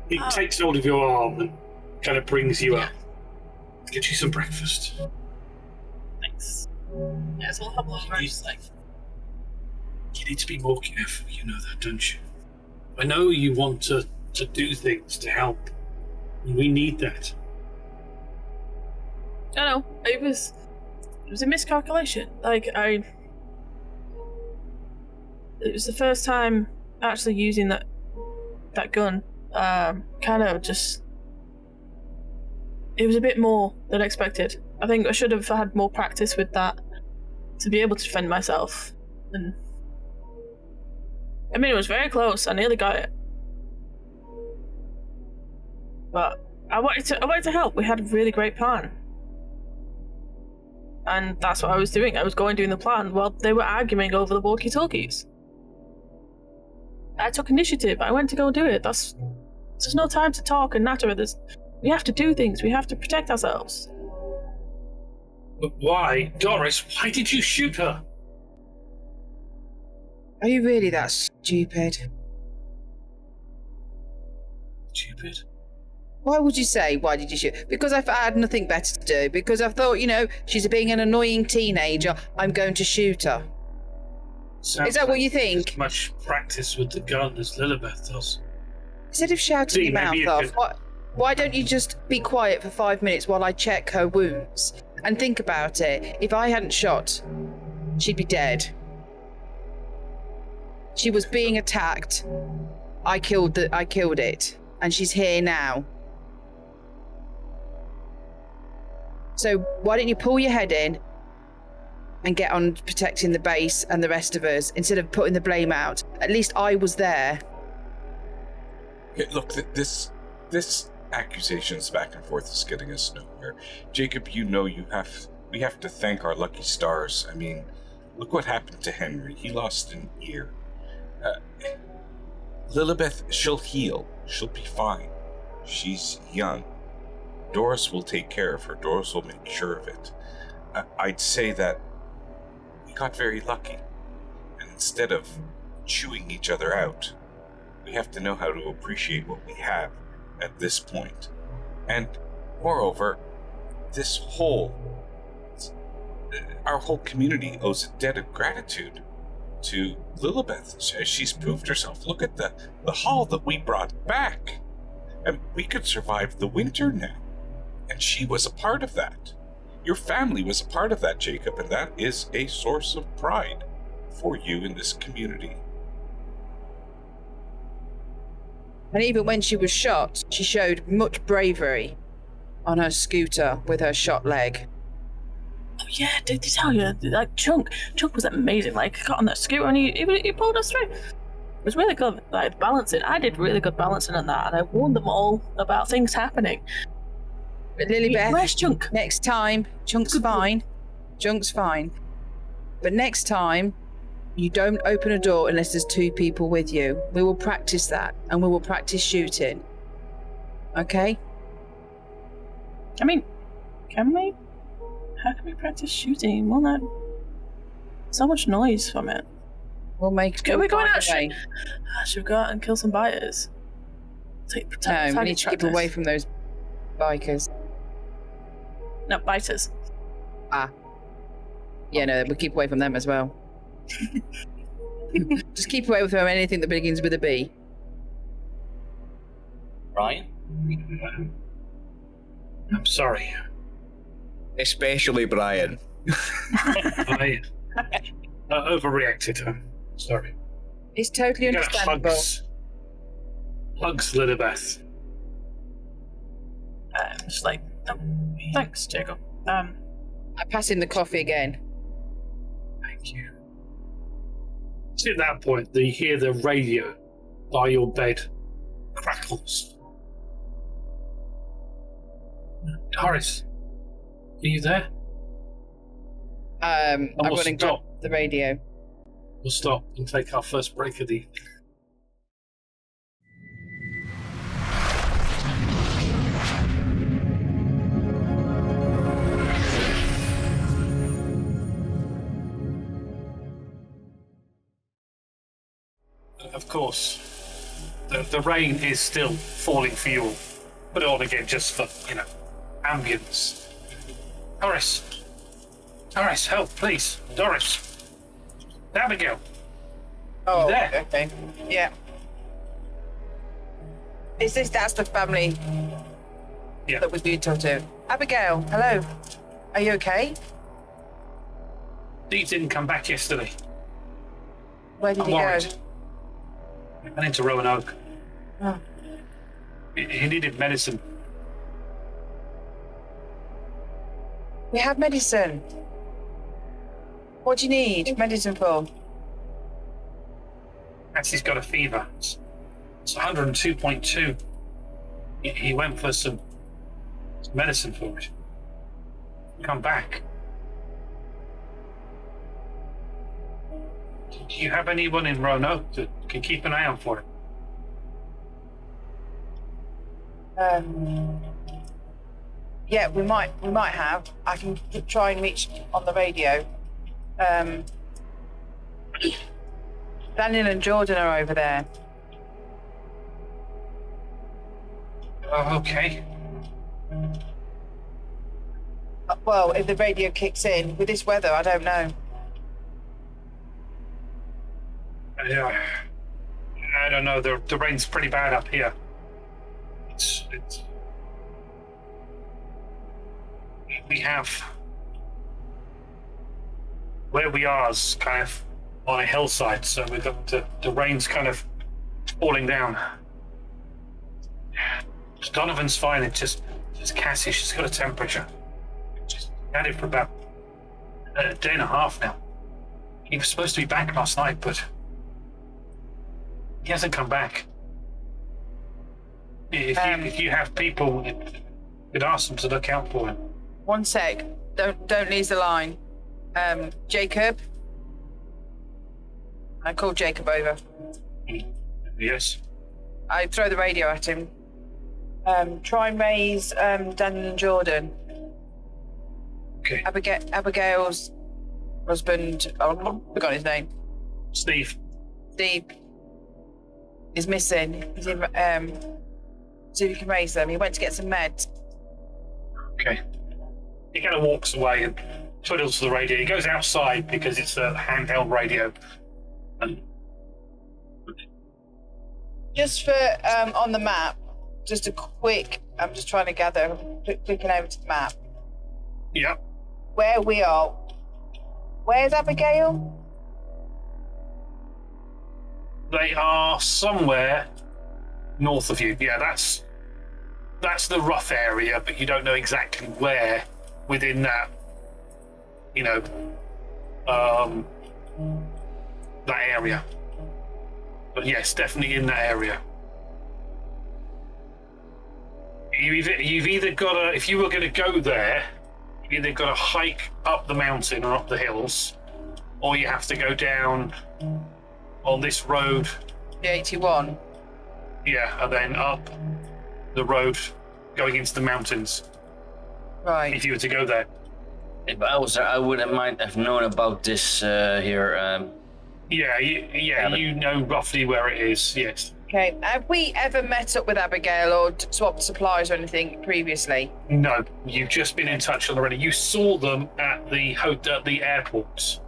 He Oh. takes hold of your arm and kind of brings you up. Get you some breakfast. Thanks. Yeah, so we'll hobble over and just like, You need to be more careful, you know that, don't you? I know you want to do things to help. And we need that. I know, it was a miscalculation. Like, it was the first time actually using that gun. Kind of just, it was a bit more than expected. I think I should have had more practice with that to be able to defend myself. And I mean, it was very close. I nearly got it, but I wanted to help. We had a really great plan, and that's what I was doing. I was doing the plan while they were arguing over the walkie-talkies. I took initiative. I went to go do it. There's no time to talk and natter. We have to do things. We have to protect ourselves. But why? Doris, why did you shoot her? Are you really that stupid? Stupid. Why would you say, why did you shoot? Because I had nothing better to do. Because I thought, she's being an annoying teenager, I'm going to shoot her. Sounds Is that what you like think? as much practice with the gun as Lilibeth does. Instead of shouting See, your maybe mouth you off, could- why don't you just be quiet for 5 minutes while I check her wounds? And think about it. If I hadn't shot, she'd be dead. She was being attacked. I killed it. And she's here now. So why don't you pull your head in and get on protecting the base and the rest of us instead of putting the blame out? At least I was there. Hey, look, this accusations back and forth is getting us nowhere. Jacob, we have to thank our lucky stars. I mean, look what happened to Henry. He lost an ear. Lilibeth, she'll heal. She'll be fine. She's young. Doris will take care of her. Doris will make sure of it. I'd say that we got very lucky. And instead of chewing each other out, we have to know how to appreciate what we have at this point. And moreover, our whole community owes a debt of gratitude to Lilibeth as she's proved herself. Look at the haul that we brought back. And we could survive the winter now. And she was a part of that. Your family was a part of that, Jacob, and that is a source of pride for you in this community. And even when she was shot, she showed much bravery on her scooter with her shot leg. Oh yeah, did they tell you? Like Chunk was amazing. Like, got on that scooter and he pulled us through. It was really good. Like, balancing. I did really good balancing on that, and I warned them all about things happening. But Lilybeth, Where's Chunk? next time, Chunk's fine. Chunk's fine. But next time, you don't open a door unless there's 2 people with you. We will practice that, and we will practice shooting. Okay? I mean, can we? How can we practice shooting? Well, not so much noise from it. We'll make. We're going out. Away. Should we go out and kill some biters? No, we need to keep away from those bikers. No, biters. Yeah, no, we'll keep away from them as well. Just keep away from anything that begins with a B. Brian? I'm sorry. Especially Brian. I overreacted. I'm sorry. It's totally Get understandable. Hugs, Lilibeth. Just like, thanks, Jacob. I pass him the coffee again. Thank you. It's at that point that you hear the radio by your bed crackles. Doris, are you there? I we'll went and grabbed stop. the radio. We'll stop and take our first break of the evening. Of course, the rain is still falling for you all. Put it on again just for, ambience. Doris, help, please. Doris. Abigail. Oh, there? okay. Yeah. That's the family that we've been talking to. Abigail, hello. Are you okay? Steve didn't come back yesterday. Where did I'm he worried. go? He went into Roanoke. Oh. He needed medicine. We have medicine. What do you need medicine for? He's got a fever. It's 102.2. He went for some medicine for it. Come back. Do you have anyone in Roanoke that can keep an eye out for him? Yeah, we might have. I can try and reach on the radio. Daniel and Jordan are over there. Oh, okay. Well, if the radio kicks in with this weather, I don't know. I don't know. The rain's pretty bad up here. We have where we are is kind of on a hillside, so we've got the rain's kind of falling down. Donovan's fine. It's just Cassie. She's got a temperature. She's had it for about a day and a half now. He was supposed to be back last night, but he hasn't come back. If you have people, you could ask them to look out for him. One sec. Don't lose the line. Jacob. I call Jacob over. Yes. I throw the radio at him. Try and raise Daniel and Jordan. Okay. Abigail's husband. Oh, I forgot his name. Steve. Steve is missing. He's in. See if you can raise them. He went to get some meds. Okay. He kind of walks away and twiddles the radio. He goes outside because it's a handheld radio. And Just for on the map, just a quick. I'm just trying to gather. Clicking over to the map. yeah, Where we are. Where's Abigail? they are somewhere north of you. Yeah, that's the rough area, but you don't know exactly where within that. That area. But yes, definitely in that area. You've either got to, if you were going to go there, you've either got to hike up the mountain or up the hills, or you have to go down on this road. The 81. Yeah, and then up the road going into the mountains. Right. If you were to go there. If I was there, I might have known about this here. Yeah, you know roughly where it is. Yes. Okay. Have we ever met up with Abigail or swapped supplies or anything previously? No, you've just been in touch already. You saw them at the airport.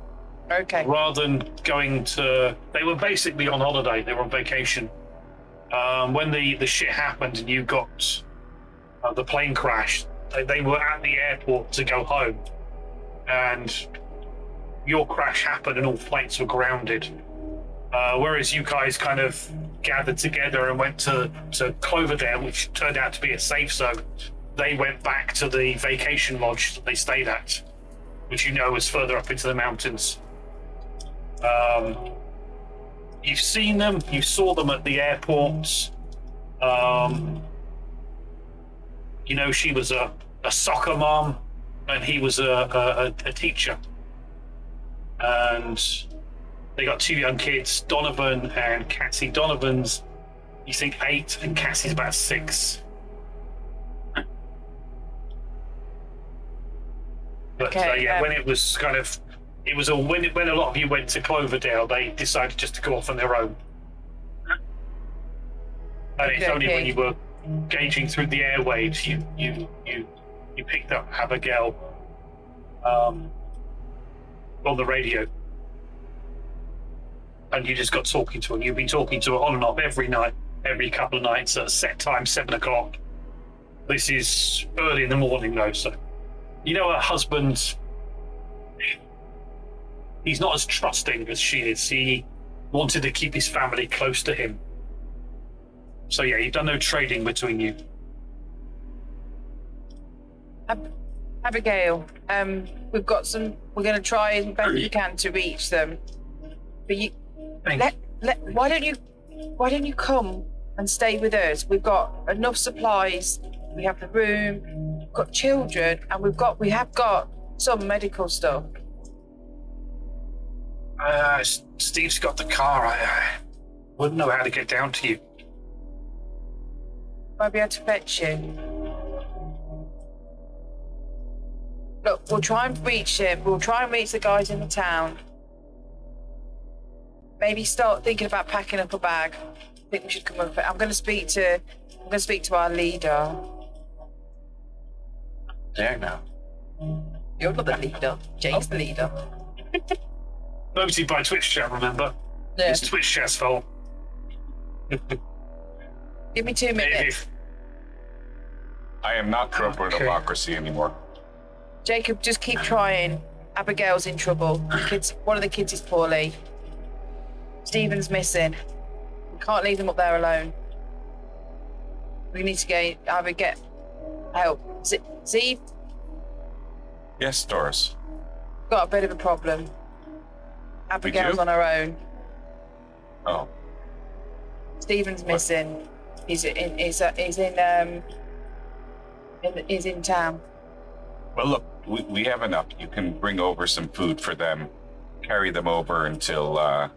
Okay. Rather than going to, they were basically on holiday. They were on vacation. When the shit happened and you got the plane crash, they were at the airport to go home, and your crash happened and all flights were grounded. Whereas you guys kind of gathered together and went to Cloverdale, which turned out to be a safe zone. They went back to the vacation lodge that they stayed at, which you know was further up into the mountains. You've seen them. You saw them at the airport. You know, she was a soccer mom, and he was a teacher. And they got 2 young kids, Donovan and Cassie. Donovan's, you think, 8, and Cassie's about 6. But when it was kind of, it was when a lot of you went to Cloverdale, they decided just to go off on their own. And it's only when you were gauging through the airwaves you picked up Abigail on the radio, and you just got talking to her. You've been talking to her on and off every night, every couple of nights at a set time, 7 o'clock. This is early in the morning though, so you know her husband, he's not as trusting as she is. He wanted to keep his family close to him. So yeah, you've done no trading between you. Abigail, we've got some. We're going to try as best we can to reach them. But you, why don't you come and stay with us? We've got enough supplies. We have the room. We've got children, and we have got some medical stuff. Steve's got the car. I wouldn't know how to get down to you. Might be able to fetch you. Look, we'll try and reach him. We'll try and reach the guys in the town. Maybe start thinking about packing up a bag. I think we should come up. I'm going to speak to our leader. There now. You're not the leader. Jake's the leader. Voted by Twitch chat, remember? Yeah. It's Twitch chat's fault. Give me 2 minutes. I am not Trump or democracy anymore. Jacob, just keep trying. Abigail's in trouble. One of the kids is poorly. Stephen's missing. We can't leave them up there alone. We need to either get help. Steve? Yes, Doris. Got a bit of a problem. Abigail's on her own. Oh. Stephen's missing. He's in town. Well, look, we have enough. You can bring over some food for them, carry them over until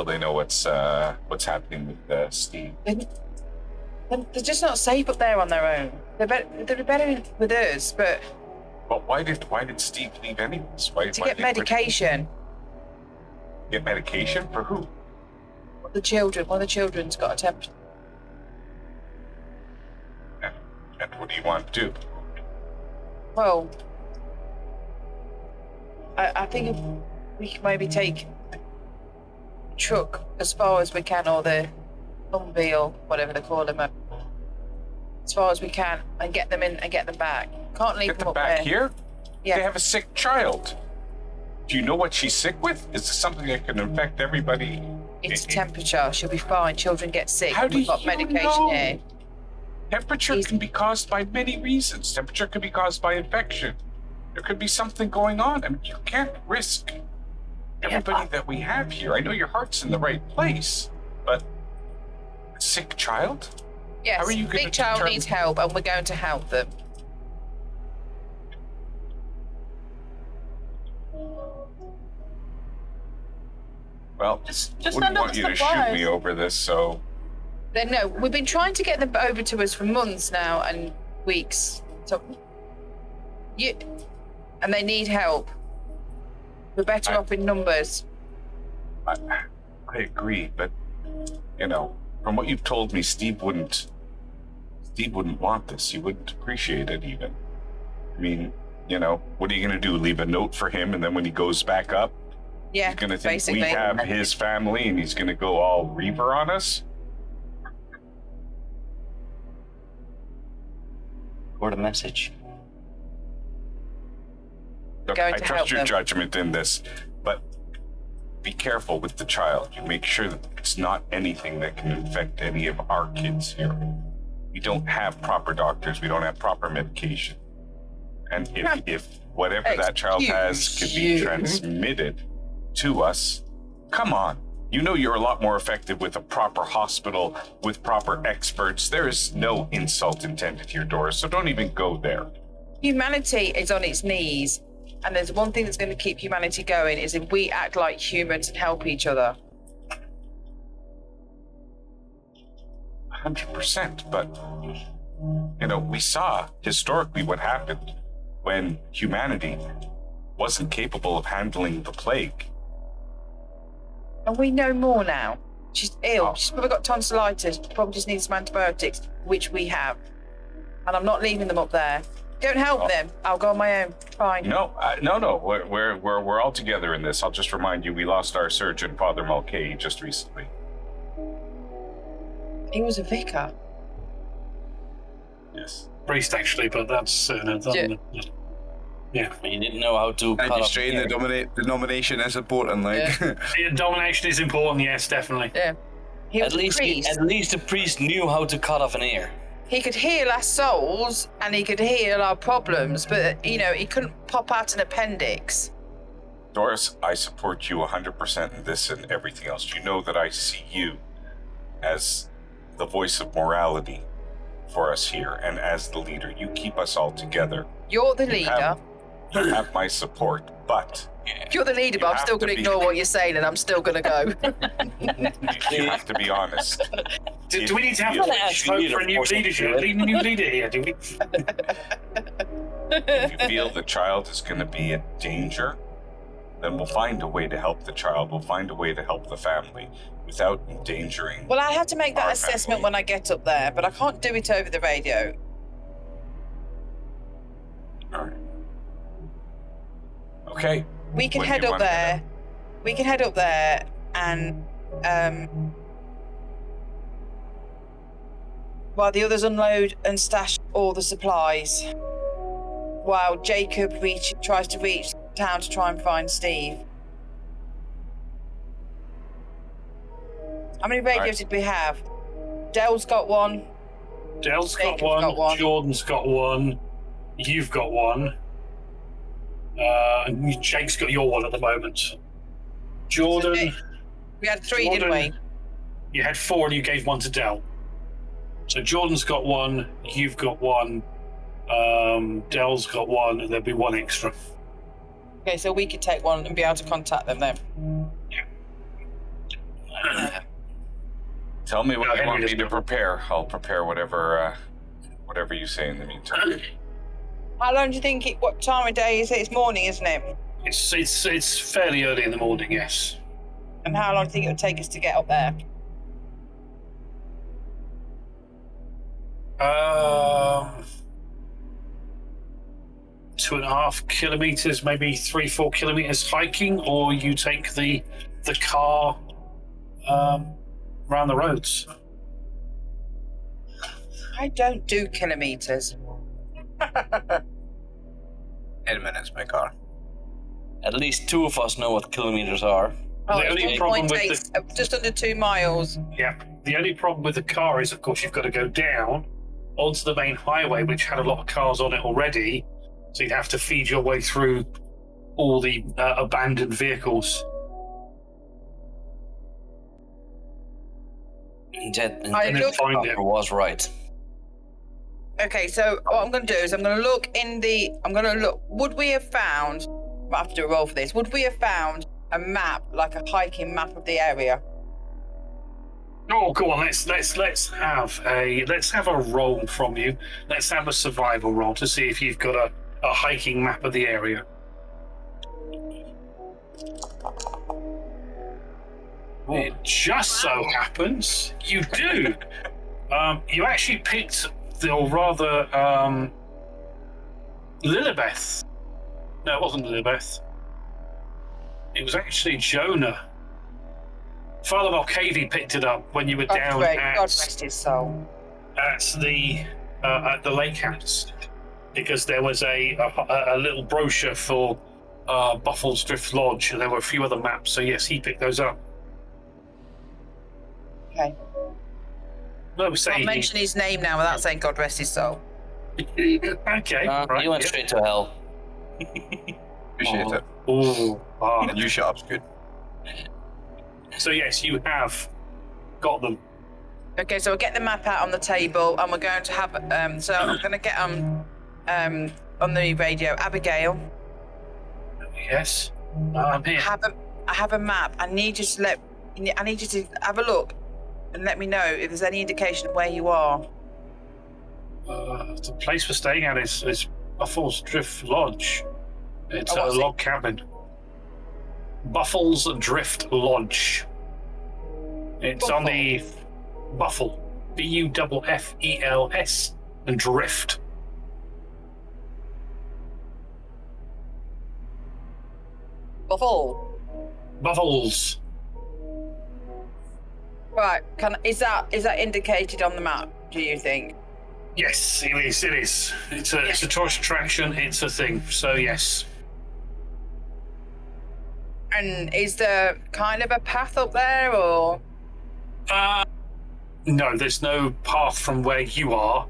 they know what's happening with Steve. They're just not safe up there on their own. They're better with us, but. But why did Steve leave anyways? Why get medication. Get medication for who? The children. One of the children's got a temperature. And what do you want to do? Well, I think if we can maybe take the truck as far as we can, or the Humvee, or whatever they call them, as far as we can, and get them in and get them back. Can't leave them up back there. Here? Yeah. They have a sick child. Do you know what she's sick with? Is this something that can infect everybody? It's temperature. She'll be fine. Children get sick. How do We've got you medication know? here. Temperature can be caused by many reasons. Temperature can be caused by infection. There could be something going on. I mean, you can't risk everybody that we have here. I know your heart's in the right place, but a sick child? Yes, How are you big child needs help, and we're going to help them. Well, Just wouldn't want you to shoot me over this, so... Then no, we've been trying to get them over to us for months now and weeks. So and they need help. We're better off in numbers. I agree, but from what you've told me, Steve wouldn't want this. He wouldn't appreciate it even. I mean, what are you gonna do? Leave a note for him, and then when he goes back up, yeah, he's gonna think basically. we have his family, and he's gonna go all Reaver on us. Or the message. Look, I trust your judgment in this, but be careful with the child. You make sure that it's not anything that can infect any of our kids here. We don't have proper doctors. We don't have proper medication. And if whatever that child has could be transmitted to us, come on. You're a lot more effective with a proper hospital, with proper experts. There is no insult intended here, Doris, so don't even go there. Humanity is on its knees. And there's one thing that's going to keep humanity going is if we act like humans and help each other. 100%, but, we saw historically what happened when humanity wasn't capable of handling the plague. And we know more now. She's ill. She's probably got tonsillitis. Probably just needs some antibiotics, which we have. And I'm not leaving them up there. Don't help them. I'll go on my own. Fine. No. We're all together in this. I'll just remind you, we lost our surgeon, Father Mulcahy, just recently. He was a vicar. Yes. Priest, actually, but that's yeah. You didn't know how to. And you strain the denomination is important, like. Yeah, domination is important. Yes, definitely. Yeah. He was a priest. At least the priest knew how to cut off an ear. He could heal our souls and he could heal our problems, but he couldn't pop out an appendix. Doris, I support you 100% in this and everything else. You know that I see you as the voice of morality for us here, and as the leader. You keep us all together. You're the leader. You have my support, but... You're the leader, but I'm still going to ignore what you're saying, and I'm still going to go. You have to be honest. Do we need to have a vote for a new leadership? Leading a new leader here, do we? If you feel the child is going to be in danger, then we'll find a way to help the child. We'll find a way to help the family without endangering. Well, I have to make that our assessment family. when I get up there, but I can't do it over the radio. All right. Okay. We can When head you up wanna there. get We can head up there and while the others unload and stash all the supplies, while Jacob tries to reach town to try and find Steve. How many radios did we have? Dell's got one. Dell's Jacob's got one. Jordan's got one. You've got one. And Jake's got your one at the moment. Jordan. We had three, Jordan, didn't we? You had four and you gave one to Dell. So Jordan's got one, you've got one, Dell's got one, and there'll be one extra. Okay, so we could take one and be able to contact them then. Tell me what you Henry want me doesn't to know. prepare. I'll prepare whatever you say in the meantime. How long do you think what time of day is it? It's morning, isn't it? It's fairly early in the morning, yes. And how long do you think it would take us to get up there? 2.5 kilometers, maybe 3-4 kilometers hiking, or you take the car around the roads. I don't do kilometers. 10 minutes, my car. At least two of us know what kilometers are. Oh, The only it's problem with 1.8, just under 2 miles. Yeah. The only problem with the car is, of course, you've got to go down onto the main highway, which had a lot of cars on it already. So you'd have to feed your way through all the abandoned vehicles. I looked- Find it. was right. Okay, so what I'm going to do is I'm going to look, would we have found, I have to do a roll for this, would we have found a map, like a hiking map of the area? Oh, go on. Let's have a roll from you. Let's have a survival roll to see if you've got a hiking map of the area. It just so happens you do. You actually picked, or rather, Lilibeth. No, it wasn't Lilibeth. It was actually Jonah. Father Malkavi picked it up when you were down God rest his soul. at the lake house, because there was a little brochure for Buffalo's Drift Lodge, and there were a few other maps. So yes, he picked those up. Okay. No, say I'll mention his name now without saying God rest his soul. Okay. Right, You went yeah. straight to hell. Appreciate it. Oh, And you shut up's good. so yes, you have got them. Okay, so we'll get the map out on the table, and we're going to have. So I'm going to get on the radio, Abigail. Yes, I'm here. I have a map. I need you to have a look and let me know if there's any indication of where you are. The place we're staying at is Buffalo's Drift Lodge. It's a log cabin. Buffalo's Drift Lodge. It's on the Buffle. Buffels and Drift. Buffalo. Buffles. Right. Is that indicated on the map? Do you think? Yes, it is. It is. It's a tourist attraction. It's a thing. So yes. And is there kind of a path up there, or? No, there's no path from where you are.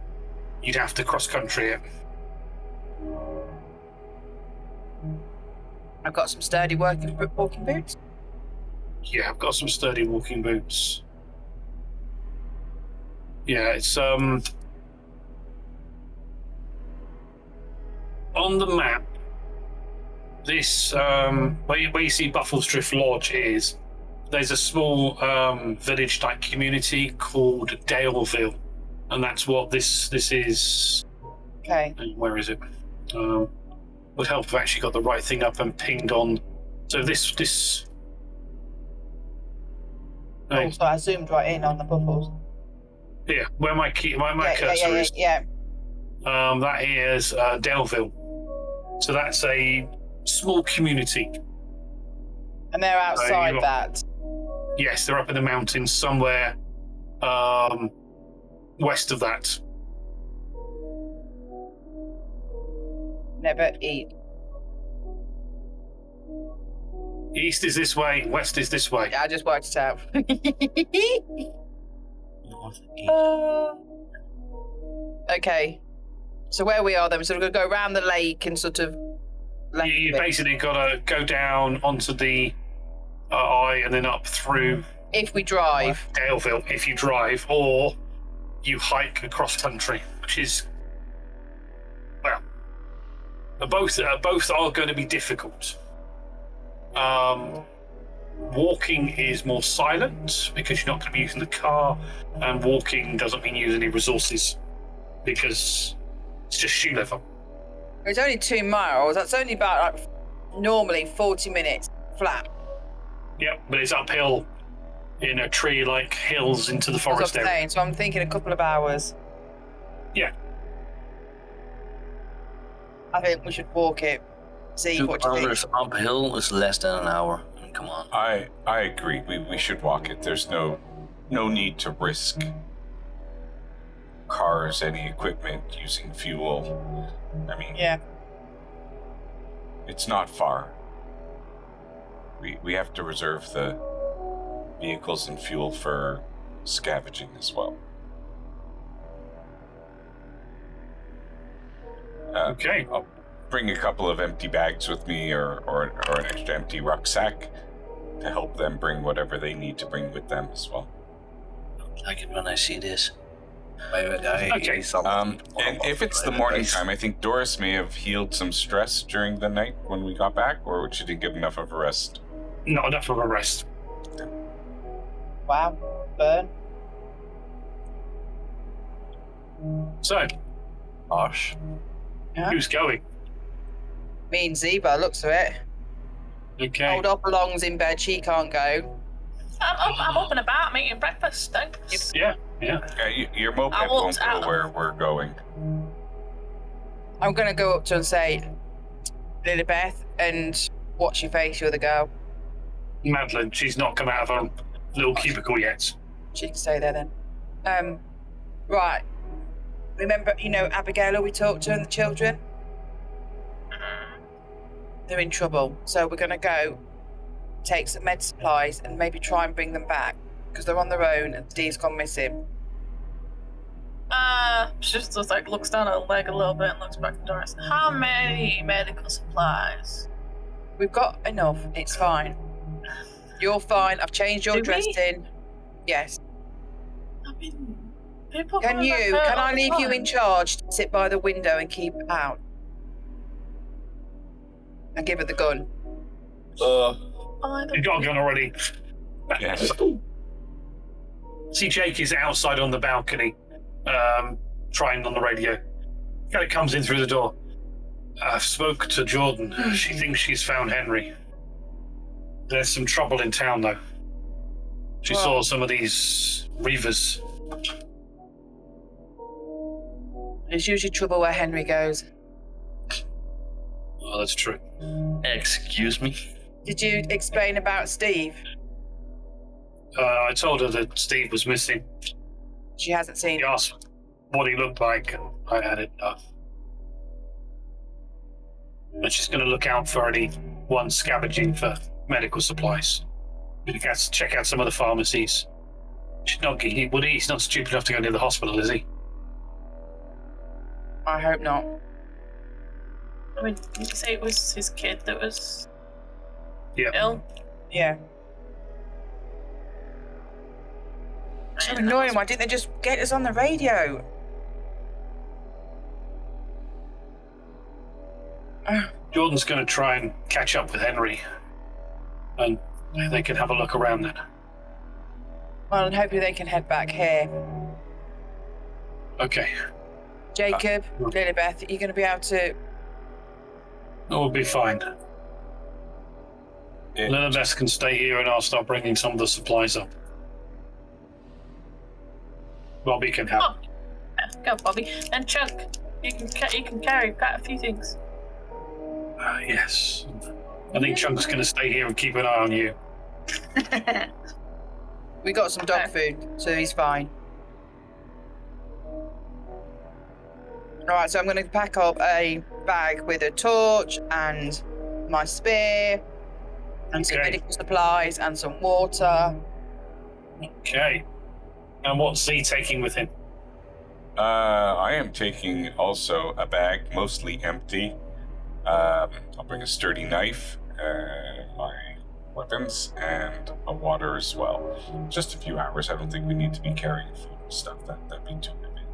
You'd have to cross country it. I've got some sturdy walking boots. Yeah, I've got some sturdy walking boots. Yeah, it's on the map. This where you see Buffalo's Drift Lodge is. There's a small village-type community called Daleville, and that's what this is. Okay. And where is it? Would help if I actually got the right thing up and pinged on. So this. Oh, so I zoomed right in on the Buffles. Here, where my cursor is. Yeah. That is Daleville. So that's a small community. And they're outside that. Yes, they're up in the mountains somewhere west of that. Never eat. East is this way, west is this way. Yeah, I just worked it out. Okay. So where we are then, we're sort of going to go around the lake and sort of... You basically got to go down onto the eye and then up through... If we drive. Daleville, if you drive, or you hike across country, which is... Well, both are going to be difficult. Walking is more silent because you're not going to be using the car, and walking doesn't mean use any resources because it's just shoe level. It's only 2 miles. That's only about normally 40 minutes flat. Yep, but it's uphill in a tree-like hills into the forest That's what I'm area. saying. So I'm thinking a couple of hours. Yeah. I think we should walk it. See 2 what you think. kilometers uphill is less than an hour. Come on. I agree. We should walk it. There's no need to risk cars, any equipment, using fuel. I mean, Yeah. it's not far. We have to reserve the vehicles and fuel for scavenging as well. Okay. I'll bring a couple of empty bags with me, or an extra empty rucksack to help them bring whatever they need to bring with them as well. I can when I see this. Okay. And if it's the morning time, I think Doris may have healed some stress during the night when we got back, or she didn't get enough of a rest. Not enough of a rest. Wow. Burn. So, Harsh. Yeah. who's going? Me and Zeba looks of it. Okay. Old Hopalong's in bed. She can't go. I'm up and about. I'm eating breakfast. Thanks. Yeah. Your moped I won't walked go out. where we're going. I'm going to go up to her and say, Lilibeth, and what's your face? You're the girl. Madeline, she's not come out of her little cubicle yet. She can stay there then. Right. Remember, Abigail, who we talked to, and the children? They're in trouble. So we're going to go take some med supplies and maybe try and bring them back because they're on their own and Steve's gone missing. She just looks down at her leg a little bit and looks back at Doris. How many medical supplies? We've got enough. It's fine. You're fine. I've changed your Do we? dressing. Yes. I mean, people Can go like you? that Can all I the leave you time. in charge to sit by the window and keep out? And give her the gun. You've got a gun already. Yes. See, Jake is outside on the balcony, trying on the radio. Kind of comes in through the door. I've spoke to Jordan. She thinks she's found Henry. There's some trouble in town, though. She saw some of these reavers. There's usually trouble where Henry goes. Oh, that's true. Excuse me? Did you explain about Steve? I told her that Steve was missing. She hasn't seen He him. asked what he looked like, and I added, and she's going to look out for anyone scavenging for medical supplies. We have to check out some of the pharmacies. He's not stupid enough to go near the hospital, is he? I hope not. I mean, did you say it was his kid that was Yeah. ill? Yeah. So annoying. Why didn't they just get us on the radio? Jordan's going to try and catch up with Henry, and they can have a look around then. Well, and hopefully they can head back here. Okay. Jacob, Lilibeth, are you going to be able to... We'll be fine. Yeah. Lilibeth can stay here, and I'll start bringing some of the supplies up. Bobby can help. Go, Bobby. And Chuck, you can carry quite a few things. Yes. I think Chunk's going to stay here and keep an eye on you. We got some dog food, so he's fine. Alright, so I'm going to pack up a bag with a torch and my spear and some Okay. medical supplies and some water. Okay. And what's he taking with him? I am taking also a bag, mostly empty. I'll bring a sturdy knife, my weapons, and a water as well. Just a few hours. I don't think we need to be carrying food and stuff. That'd be too heavy.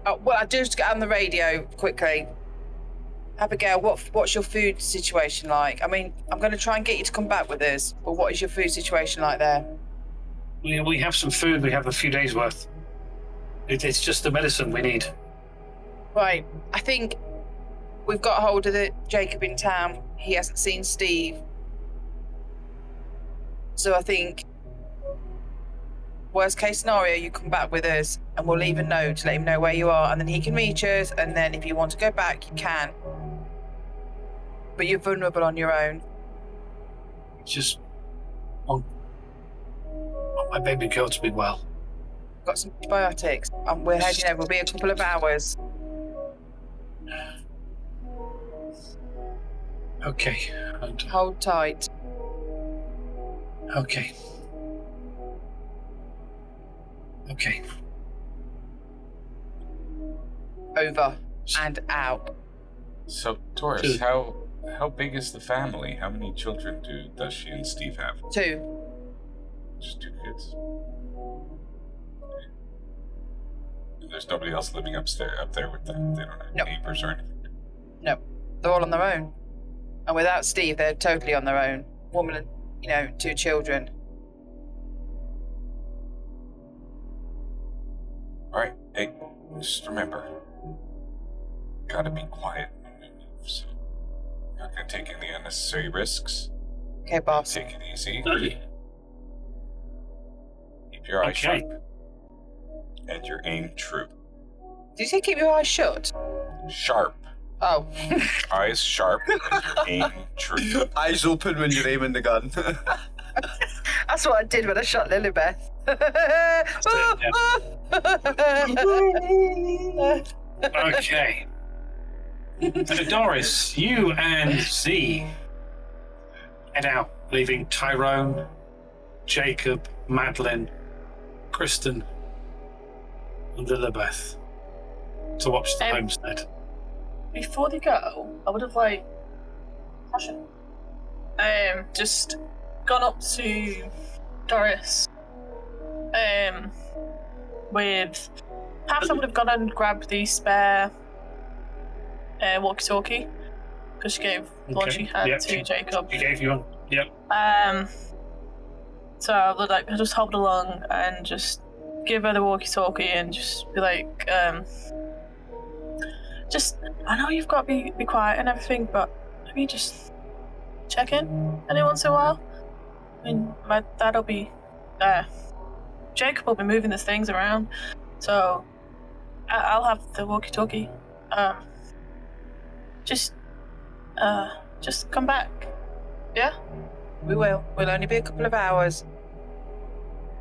Oh, well, I just get on the radio quickly. Abigail, what's your food situation like? I mean, I'm going to try and get you to come back with us, but what is your food situation like there? We have some food. We have a few days' worth. It's just the medicine we need. Right, I think we've got hold of the Jacob in town. He hasn't seen Steve. So I think, worst case scenario, you come back with us and we'll leave a note to let him know where you are, and then he can reach us, and then if you want to go back, you can. But you're vulnerable on your own. Just want my baby girl to be well. Got some antibiotics, and we're heading over. We'll be a couple of hours. Okay. Hold tight. Okay. Okay. Over and out. So, Doris, how big is the family? How many children does she and Steve have? 2. Just 2 kids. And there's nobody else living up there with them. They don't have No. neighbors or anything. No, they're all on their own. And without Steve, they're totally on their own. Woman and, 2 children. All right, hey, just remember, gotta be quiet when we move. So, not gonna take any unnecessary risks. Okay, boss. Take it easy. Keep your eyes Okay. sharp. And your aim true. Did you say keep your eyes shut? Sharp. Oh. Eyes sharp. Aim true. Eyes open when you're aiming the gun. That's what I did when I shot Lilibeth. Okay. So Doris, you and Z head out, leaving Tyrone, Jacob, Madeline, Kristen, and Lilibeth to watch the homestead. Before they go, I would have just gone up to Doris. With perhaps I would have gone and grabbed the spare walkie-talkie because she gave the one she had to Jacob. She gave you one. Yep. So I would just hobble along and just give her the walkie-talkie and just be like, I know you've got to be quiet and everything, but maybe just check in every once in a while. I mean, my dad will be there. Jacob will be moving the things around, so I'll have the walkie-talkie. Just come back. Yeah? We will. We'll only be a couple of hours.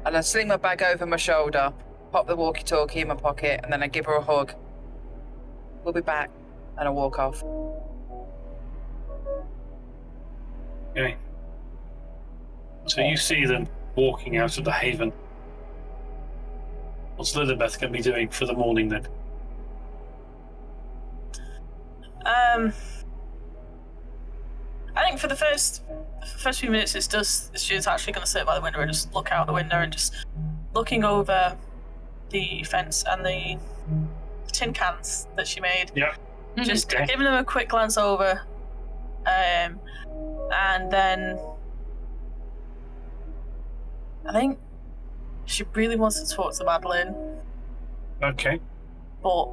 And I sling my bag over my shoulder, pop the walkie-talkie in my pocket, and then I give her a hug. We'll be back. And I walk off. Okay. So you see them walking out of the haven. What's Lilibeth going to be doing for the morning then? I think for the first few minutes, she's actually going to sit by the window and just look out the window and just looking over the fence and the tin cans that she made. Yeah. Just giving them a quick glance over, and then I think she really wants to talk to Madeline. Okay. But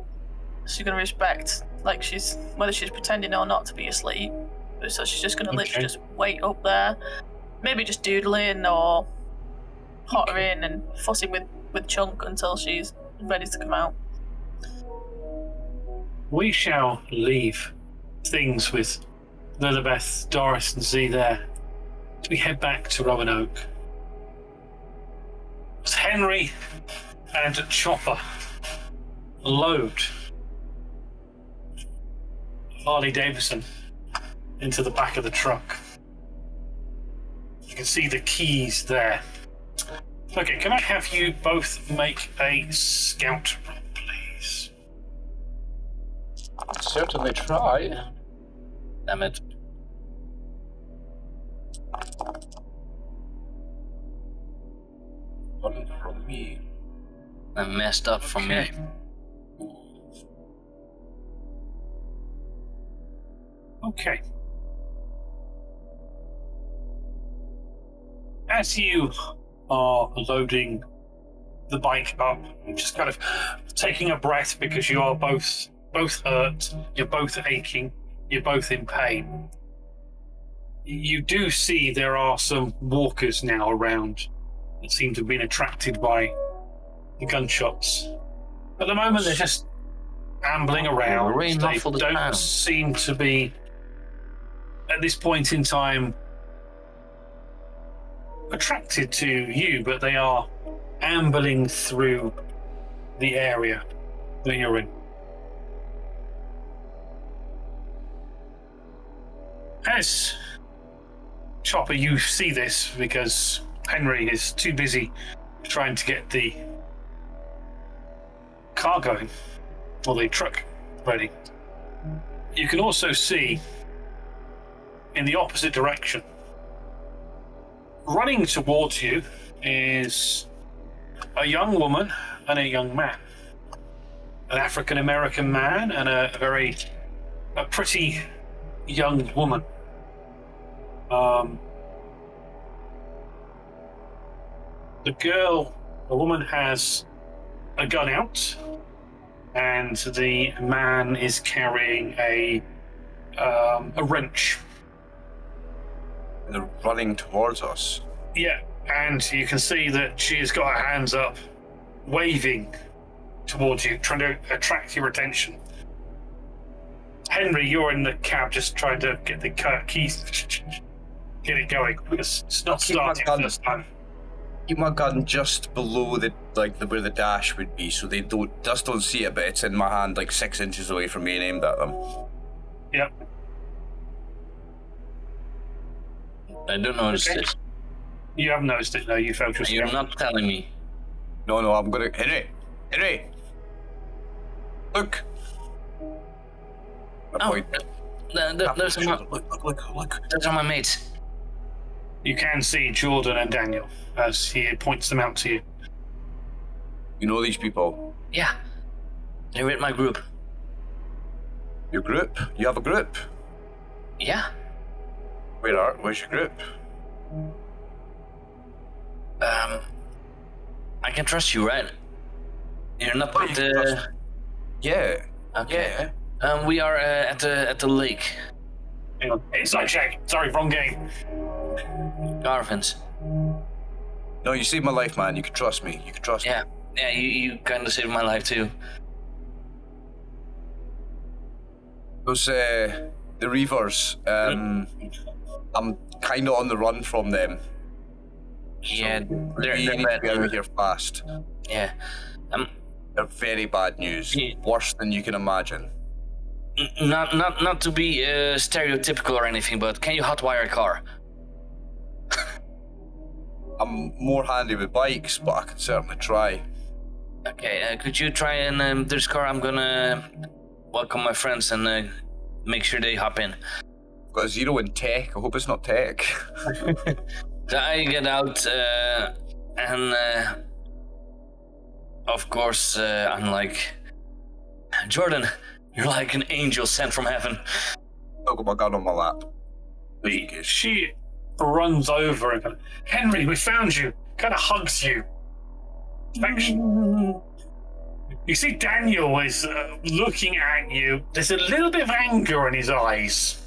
she's going to respect, whether she's pretending or not to be asleep. So she's just going to literally just wait up there, maybe just doodling or pottering and fussing with Chunk until she's ready to come out. We shall leave things with Lilibeth, Doris, and Z there. We head back to Roanoke. It's Henry and Chopper load Harley Davidson into the back of the truck. You can see the keys there. Okay, can I have you both make a scout roll, please? I'll certainly try. Damn it. One from me. I messed up from me. Okay. As you are loading the bike up, you're just kind of taking a breath because you are both hurt, you're both aching, you're both in pain. You do see there are some walkers now around that seem to have been attracted by the gunshots. At the moment, they're just ambling around. Rain They muffled don't down. seem to be, at this point in time, attracted to you, but they are ambling through the area that you're in. As Chopper, you see this because Henry is too busy trying to get the car going, or the truck ready. You can also see in the opposite direction, running towards you, is a young woman and a young man. An African-American man and a pretty young woman. The woman has a gun out, and the man is carrying a wrench. They're running towards us. Yeah, and you can see that she has got her hands up, waving towards you, trying to attract your attention. Henry, you're in the cab, just trying to get the keys, get it going. It's not starting first time. Keep my gun just below where the dash would be, so they don't see it, but it's in my hand, like 6 inches away from me and aimed at them. Yep. I don't notice Okay. this. You haven't noticed it, no, you felt your You're not telling me. No, I'm gonna... Henry! Look! Oh, Point. those are my mates. You can see Jordan and Daniel as he points them out to you. You know these people? Yeah. They're with my group. Your group? You have a group? Yeah. Where's your group? I can trust you, right? You're not Oh, with you can trust Yeah. Okay. Yeah. We are at the lake. Hang on. Inside check. Sorry, wrong game. Garvins. No, you saved my life, man. You can trust me. You can trust me. Yeah, you kind of saved my life too. Those, the Reavers, I'm kind of on the run from them. Yeah, they're We need to bad. get out of here fast. Yeah. They're very bad news. Yeah. Worse than you can imagine. Not to be stereotypical or anything, but can you hotwire a car? I'm more handy with bikes, but I can certainly try. Okay, could you try and this car? I'm gonna welcome my friends and make sure they hop in. Got a 0 in tech. I hope it's not tech. So I get out and of course I'm like, Jordan, you're like an angel sent from heaven. I've got my gun on my lap. Just in case. She runs over and goes, Henry, we found you. Kind of hugs you. Affection. You see Daniel is looking at you. There's a little bit of anger in his eyes.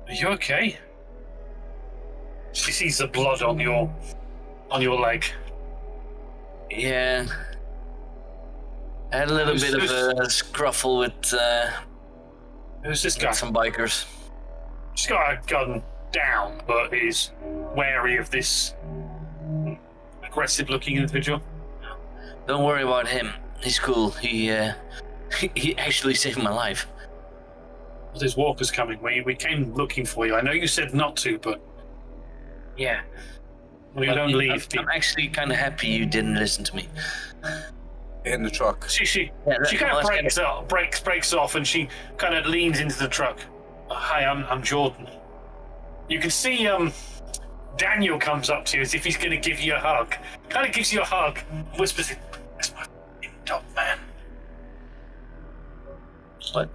Are you okay? She sees the blood on your leg. Yeah. I had a little bit of a scruffle with Who's this guy? some bikers. She's got a gun down, but is wary of this aggressive-looking individual. Don't worry about him. He's cool. He actually saved my life. There's walkers coming. We came looking for you. I know you said not to, but Yeah. we don't leave. I'm actually kind of happy you didn't listen to me. In the truck. She Yeah, kind of let's breaks off, and she kind of leans into the truck. Hi, I'm Jordan. You can see Daniel comes up to you as if he's going to give you a hug. Kind of gives you a hug, whispers, "That's my dog, man. What?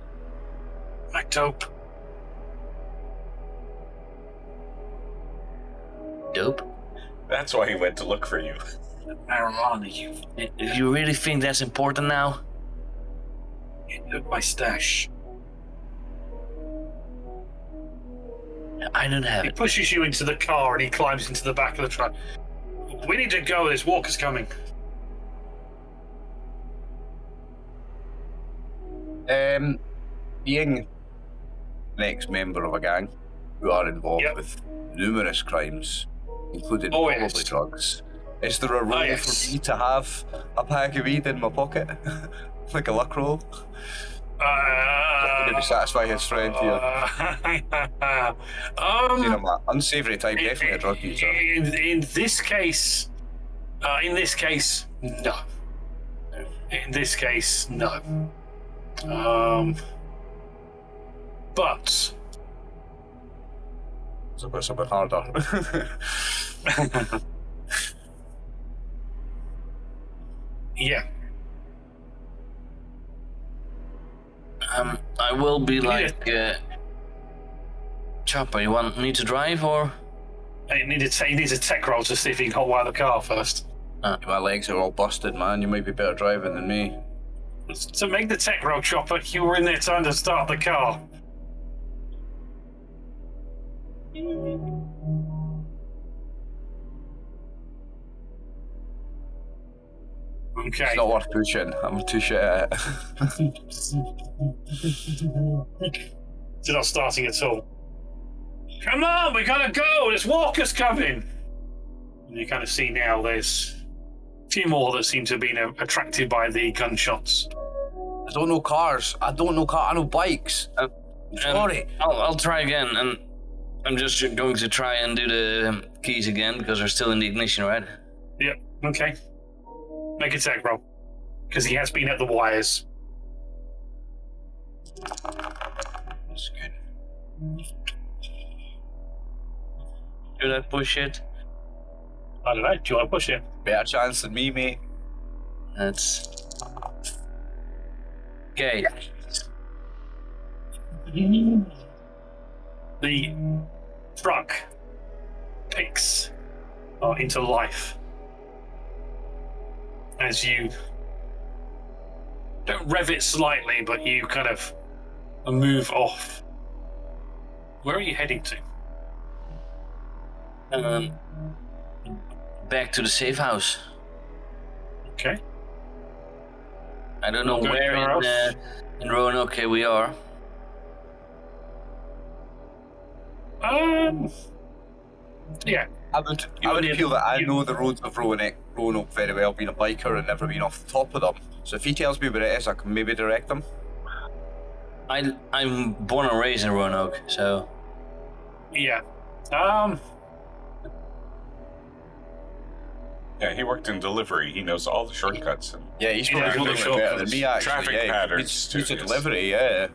My dope." Dope? That's why he went to look for you. Marijuana, You really think that's important now? you took my stash. I don't have He it. pushes you into the car and he climbs into the back of the truck. We need to go. There's walkers coming. Being an ex-member of a gang who are involved Yep. with numerous crimes, including Oh, probably yes. drugs, is there a role yes. for me to have a pack of weed in my pocket? Like a luck roll? Maybe satisfy his friend here. You know, my unsavoury type, definitely a drug user. In this case, no. In this case, no. But It's a bit harder. yeah, I will be like, Chopper, you want me to drive or? he needs a tech roll to see if he can hotwire the car first. My legs are all busted, man. You might be better driving than me. To make the tech roll, Chopper, you were in there trying to start the car. Okay. It's not worth pushing. I'm too shit at it. It's not starting at all. Come on, we gotta go. There's walkers coming. And you kind of see now there's a few more that seem to have been attracted by the gunshots. I don't know cars. I know bikes. Sorry. I'll try again, and I'm just going to try and do the keys again because they're still in the ignition, right? Yep. Okay. Make a tech roll, because he has been at the wires. That's good. Should I push it? I don't know. Do you want to push it? Better chance than me, mate. That's... Okay. The truck kicks into life as you don't rev it slightly, but you kind of move off. Where are you heading to? Back to the safe house. Okay. I don't know Go where anywhere in Roanoke we are. Yeah. I would feel that I know the roads of Roanoke very well, being a biker and never been off the top of them. So if he tells me where it is, I can maybe direct them. I'm born and raised in Roanoke, so... Yeah. Yeah, he worked in delivery. He knows all the shortcuts. And Yeah, he's Yeah, probably all the doing it better than me, actually. traffic Yeah, patterns, he's too, a yes. delivery, yeah.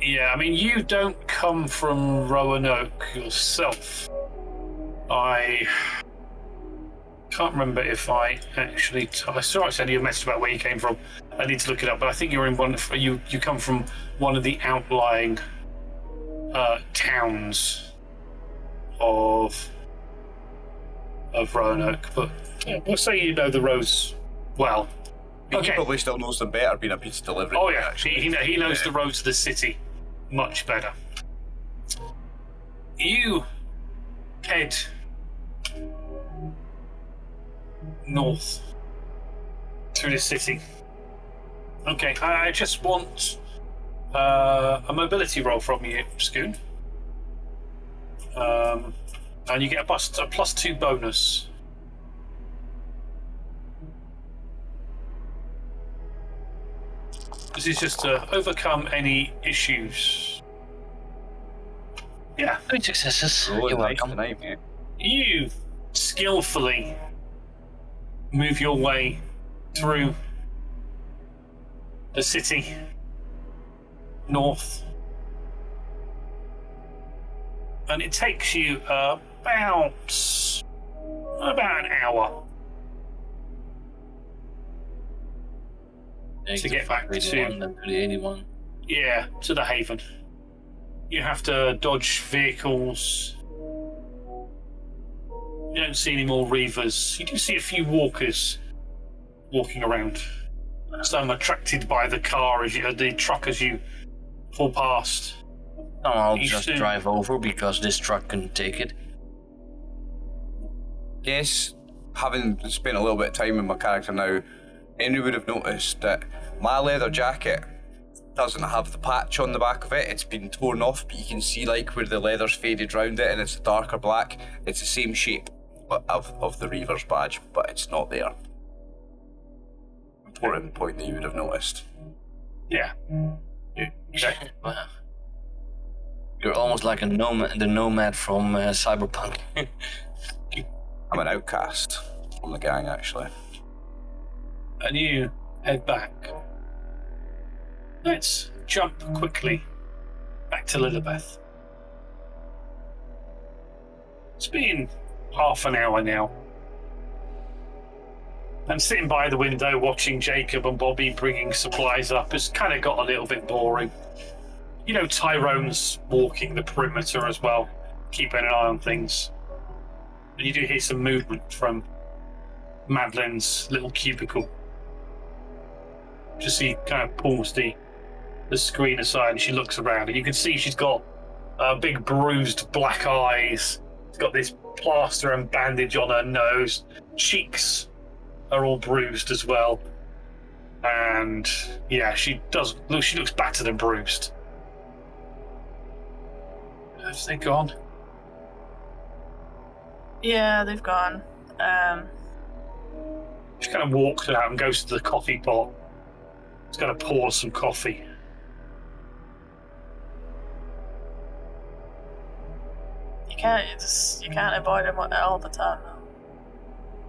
Yeah, I mean, you don't come from Roanoke yourself. I can't remember if I actually... I saw I sent you a message about where you came from. I need to look it up, but I think you're in one... You come from one of the outlying towns of Roanoke, but yeah, we'll say you know the roads well. He Okay. probably still knows them better, being a pizza delivery. Oh yeah, actually. he knows the roads to the city much better. You head north through the city. Okay, I just want a mobility roll from you, Scoon. And you get a +2 bonus. This is just to overcome any issues. Yeah. 3 successes. Oh, You're nice welcome. tonight, mate. You skillfully move your way through the city north, and it takes you about an hour to get back to the 81. to the haven. You have to dodge vehicles. You don't see any more reavers. You do see a few walkers walking around. Some attracted by the truck as you pull past. Oh, I'll You just soon- drive over because this truck can take it. Yes, having spent a little bit of time with my character now, Henry would have noticed that my leather jacket doesn't have the patch on the back of it. It's been torn off, but you can see like where the leather's faded round it and it's a darker black. It's the same shape of the Reaver's badge, but it's not there. Important point that you would have noticed. Yeah. Okay. Wow. You're almost like the nomad from Cyberpunk. I'm an outcast from the gang, actually. And you head back. Let's jump quickly back to Lilibeth. It's been half an hour now. I'm sitting by the window watching Jacob and Bobby bringing supplies up. It's kind of got a little bit boring. You know, Tyrone's walking the perimeter as well, keeping an eye on things. And you do hear some movement from Madeline's little cubicle. Just see, kind of pulls the screen aside and she looks around, and you can see she's got big bruised black eyes. She's got this plaster and bandage on her nose. Cheeks are all bruised as well. And yeah, she looks battered and bruised. Have they gone? Yeah, they've gone. She kind of walks out and goes to the coffee pot. She's going to pour some coffee. You can't avoid them all the time.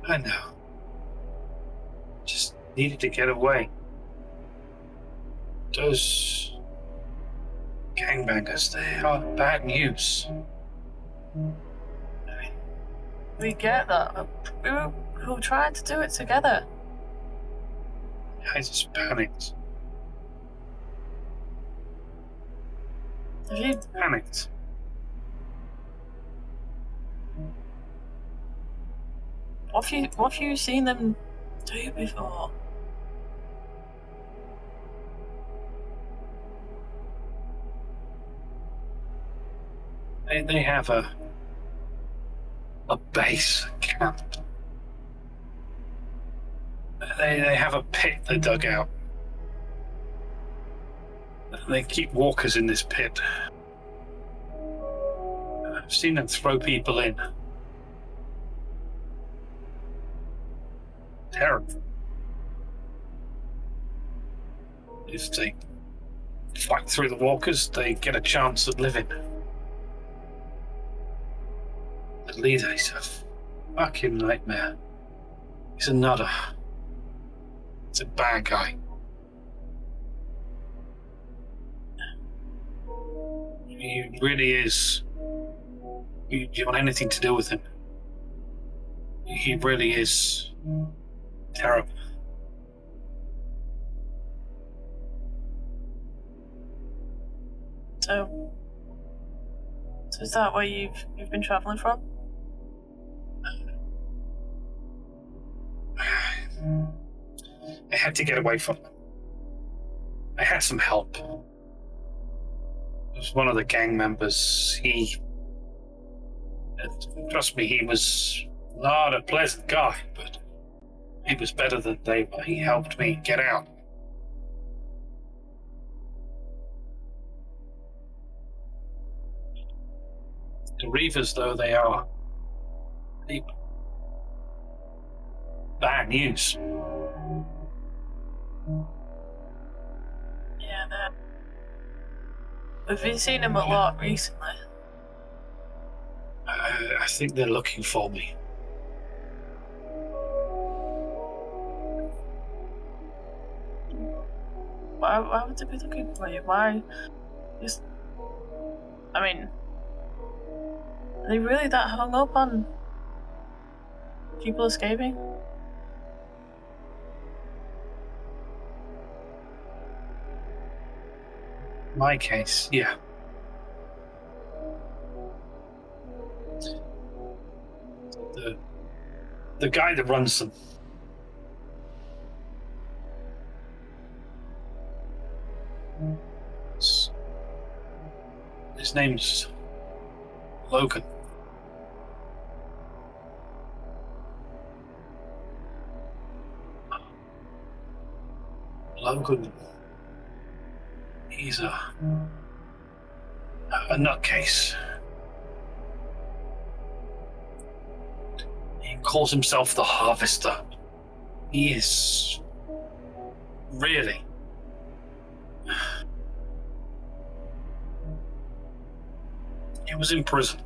I know. Just needed to get away. Those gangbangers, they are bad news. We get that. We tried to do it together. I just panicked. Have you? Panicked. What have you seen them do before? They have a base camp. They have a pit they dug out. They keep walkers in this pit. I've seen them throw people in. Terrible. If they fight through the walkers, they get a chance at living. The leader is a fucking nightmare. He's a nutter. He's a bad guy. He really is. You want anything to do with him? He really is terrible. So is that where you've been travelling from? I had to get away from them. I had some help. It was one of the gang members. Trust me, he was not a pleasant guy, but he was better than they were. He helped me get out. The Reavers, though, they are bad news. Yeah, we've been seeing them a lot recently. I think they're looking for me. Why would they be looking for you? Why? I mean, are they really that hung up on people escaping? My case, yeah. The guy that runs them. His name's Logan. Logan. He's a nutcase. He calls himself the Harvester. He is really. He was in prison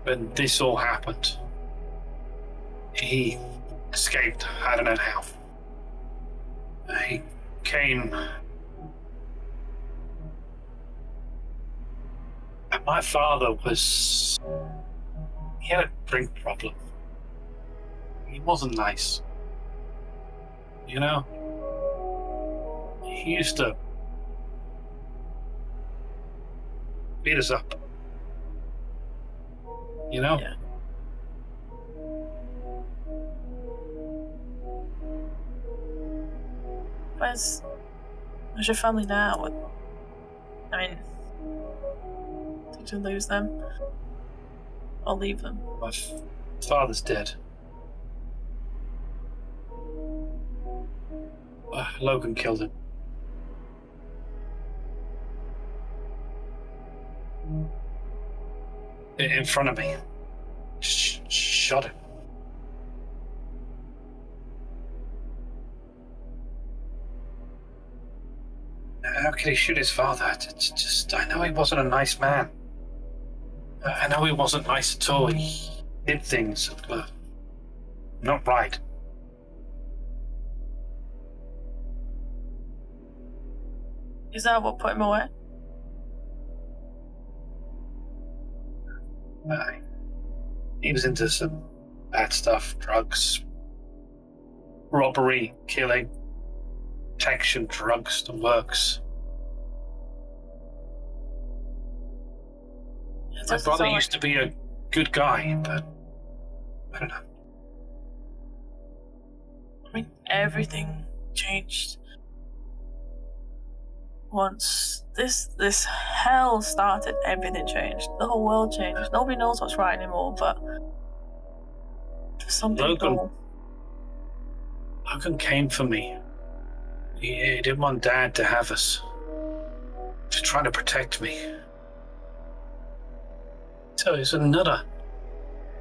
when this all happened. He escaped. I don't know how. He came. And my father was. He had a drink problem. He wasn't nice. You know? He used to beat us up. You know? Yeah. Where's your family now? I mean, did you lose them? Or leave them? My father's dead. Logan killed him. In front of me. Shot him. How could he shoot his father? I know he wasn't a nice man. I know he wasn't nice at all. He did things that were not right. Is that what put him away? He was into some bad stuff, drugs, robbery, killing, protection, drugs, the works. My brother used to be a good guy, but I don't know. I mean, everything changed once this hell started. Everything changed. The whole world changed. Nobody knows what's right anymore, but for some people. Logan came for me. He didn't want Dad to have us. He's trying to protect me. So he's a nutter.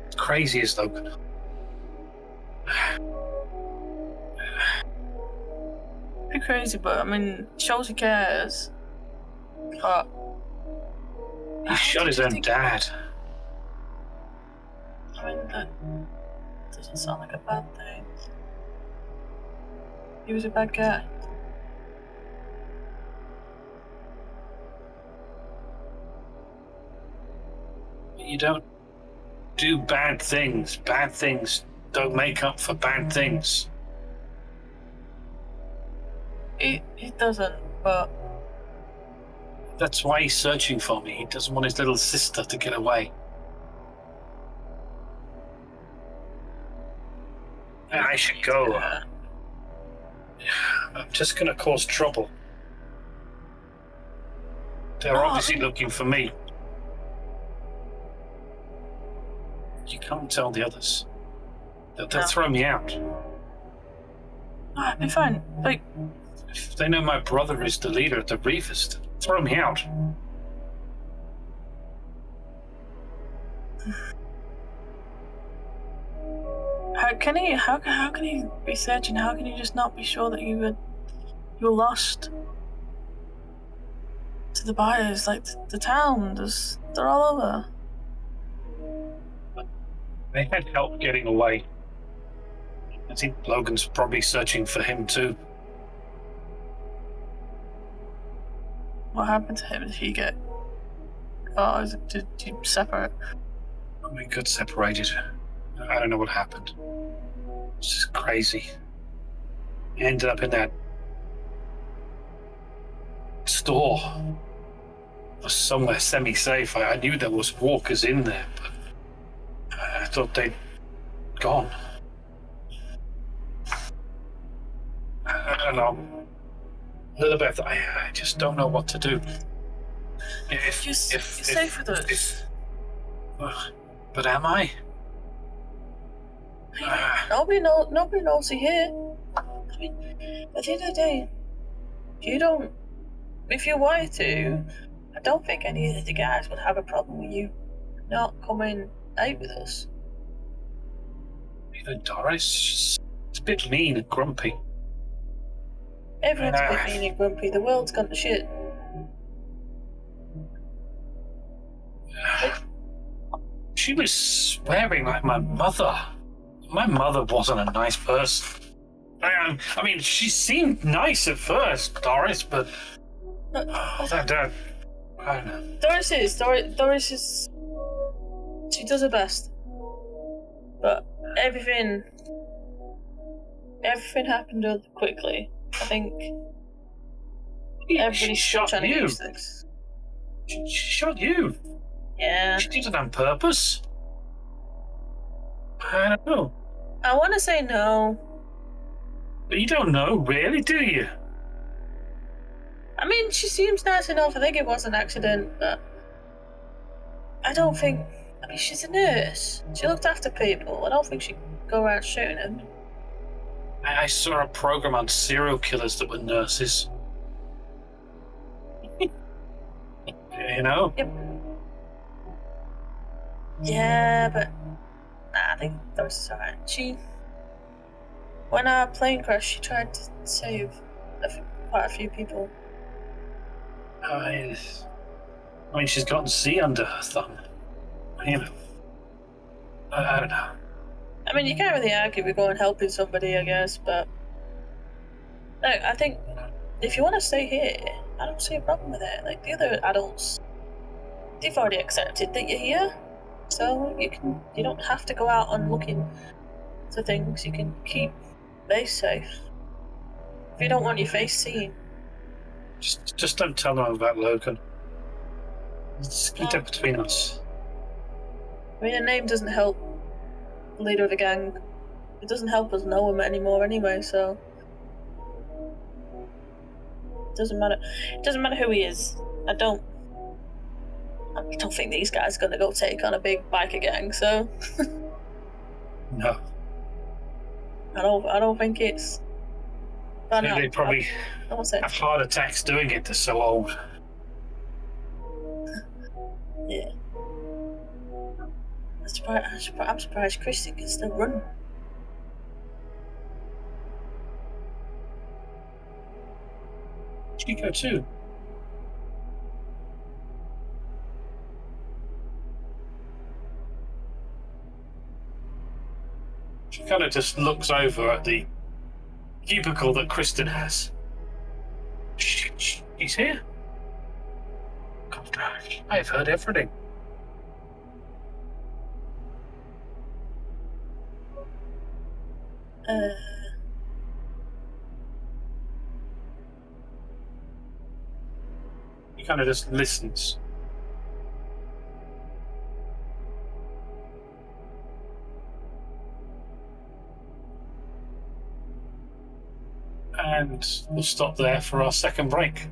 As crazy as Logan. Pretty crazy, but I mean, shows he cares. But he shot his own dad. I mean, that doesn't sound like a bad thing. He was a bad guy. You don't do bad things. Bad things don't make up for bad things. It doesn't, but that's why he's searching for me. He doesn't want his little sister to get away. I should go. I'm just gonna cause trouble. They're obviously looking for me. You can't tell the others. They'll throw me out. I'd be fine. Like, if they know my brother is the leader of the Reavers, they'll throw me out. How can he be searching? How can you just not be sure that you're lost? To the buyers, like the town, they're all over. They had help getting away. I think Logan's probably searching for him too. What happened to him? Did he get? Did you separate? We got separated. I don't know what happened. It's just crazy. Ended up in that store. Was somewhere semi-safe. I knew there was walkers in there, but I thought they'd gone. I don't know. Lilibeth, I just don't know what to do. You're safe with us. But am I? Nobody knows you're here. I mean, at the end of the day, if you wanted to, I don't think any of the guys would have a problem with you not coming out with us. Even Doris, it's a bit mean and grumpy. Everyone's a bit mean and grumpy. The world's gone to shit. She was swearing like my mother. My mother wasn't a nice person. I mean, she seemed nice at first, Doris, but I don't know. Doris is. She does her best, but everything happened rather quickly. I think everybody's trying to use things. She shot you. Yeah. She did it on purpose. I don't know. I want to say no. But you don't know, really, do you? I mean, she seems nice enough. I think it was an accident, but I don't think. I mean, she's a nurse. She looked after people. I don't think she'd go around shooting them. I saw a program on serial killers that were nurses. You know? Yep. Yeah, but nah, I think that was alright. When our plane crashed, she tried to save quite a few people. I mean, she's got C under her thumb. You know. I don't know. I mean, you can't really argue with going helping somebody, I guess, but like, I think if you want to stay here, I don't see a problem with it. Like, the other adults, they've already accepted that you're here, so you don't have to go out and looking for things. You can keep base safe. If you don't want your face seen. Just don't tell them about Logan. Just keep it between us. I mean, a name doesn't help the leader of the gang. It doesn't help us know him anymore anyway, so it doesn't matter. It doesn't matter who he is. I don't think these guys are gonna go take on a big biker gang, so No. I don't think it's. They probably have heart attacks doing it. They're so old. Yeah. I'm surprised Kristen can still run. Chico too. She kind of just looks over at the cubicle that Kristen has. He's here. God, I've heard everything. He kind of just listens. And we'll stop there for our second break.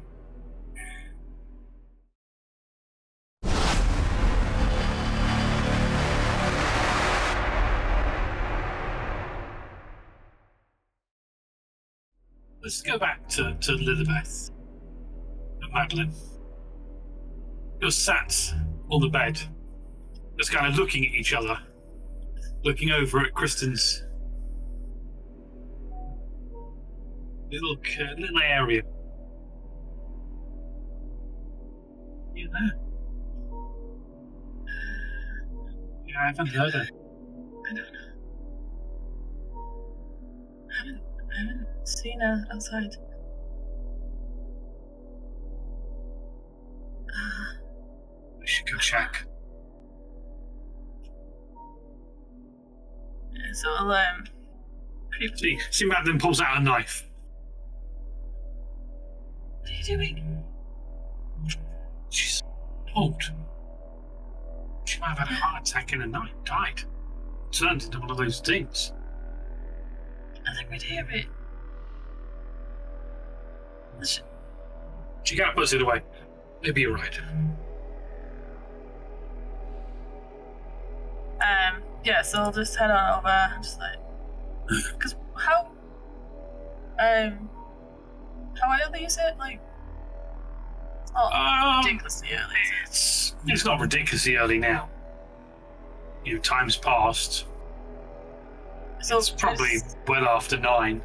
Let's go back to Lilibeth and Madeline. You're sat on the bed, just kind of looking at each other, looking over at Kristen's little area. You there? Yeah, I haven't heard her. I don't know. I haven't seen her outside. We should go check. Yeah, so I'll See Madeline pulls out a knife. What are you doing? She's old. She might have had a heart attack in the night, died. Turned into one of those things. I think we'd hear it. She kind of puts it away. Maybe you're right. Yeah, so I'll just head on over, just like, because how early is it? Like, it's not ridiculously early, is it? It's not ridiculously early now. You know, time's passed. So it's probably well after 9.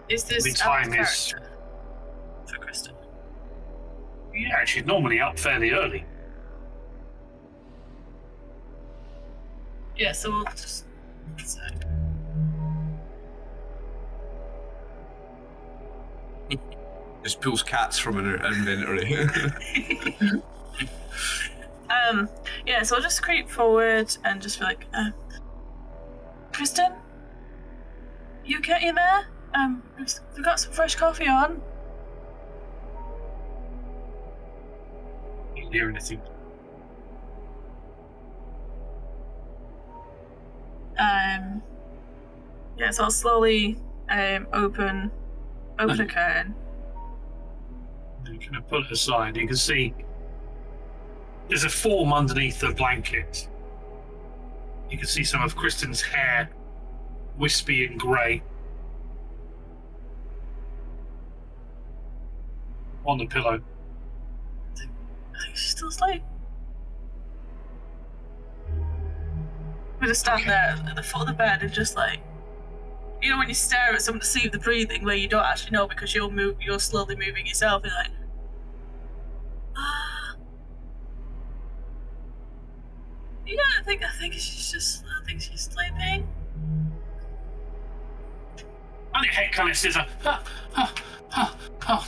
Is this the time is for Kristen? Yeah, she's normally up fairly early. Yeah, so we'll just. Just pulls cats from an inventory. Yeah, so I'll just creep forward and just be like, Kristen? You getting there? We've got some fresh coffee on. You hear anything? Yeah, so I'll slowly open a curtain. You can pull it aside. You can see there's a form underneath the blanket. You can see some of Kristen's hair, wispy and grey, on the pillow. I think she's still asleep. I'm gonna stand there at the foot of the bed and just like, you know, when you stare at someone to see the breathing, where you don't actually know because you're slowly moving yourself. You're like, yeah, I think she's sleeping. And your head kind of says,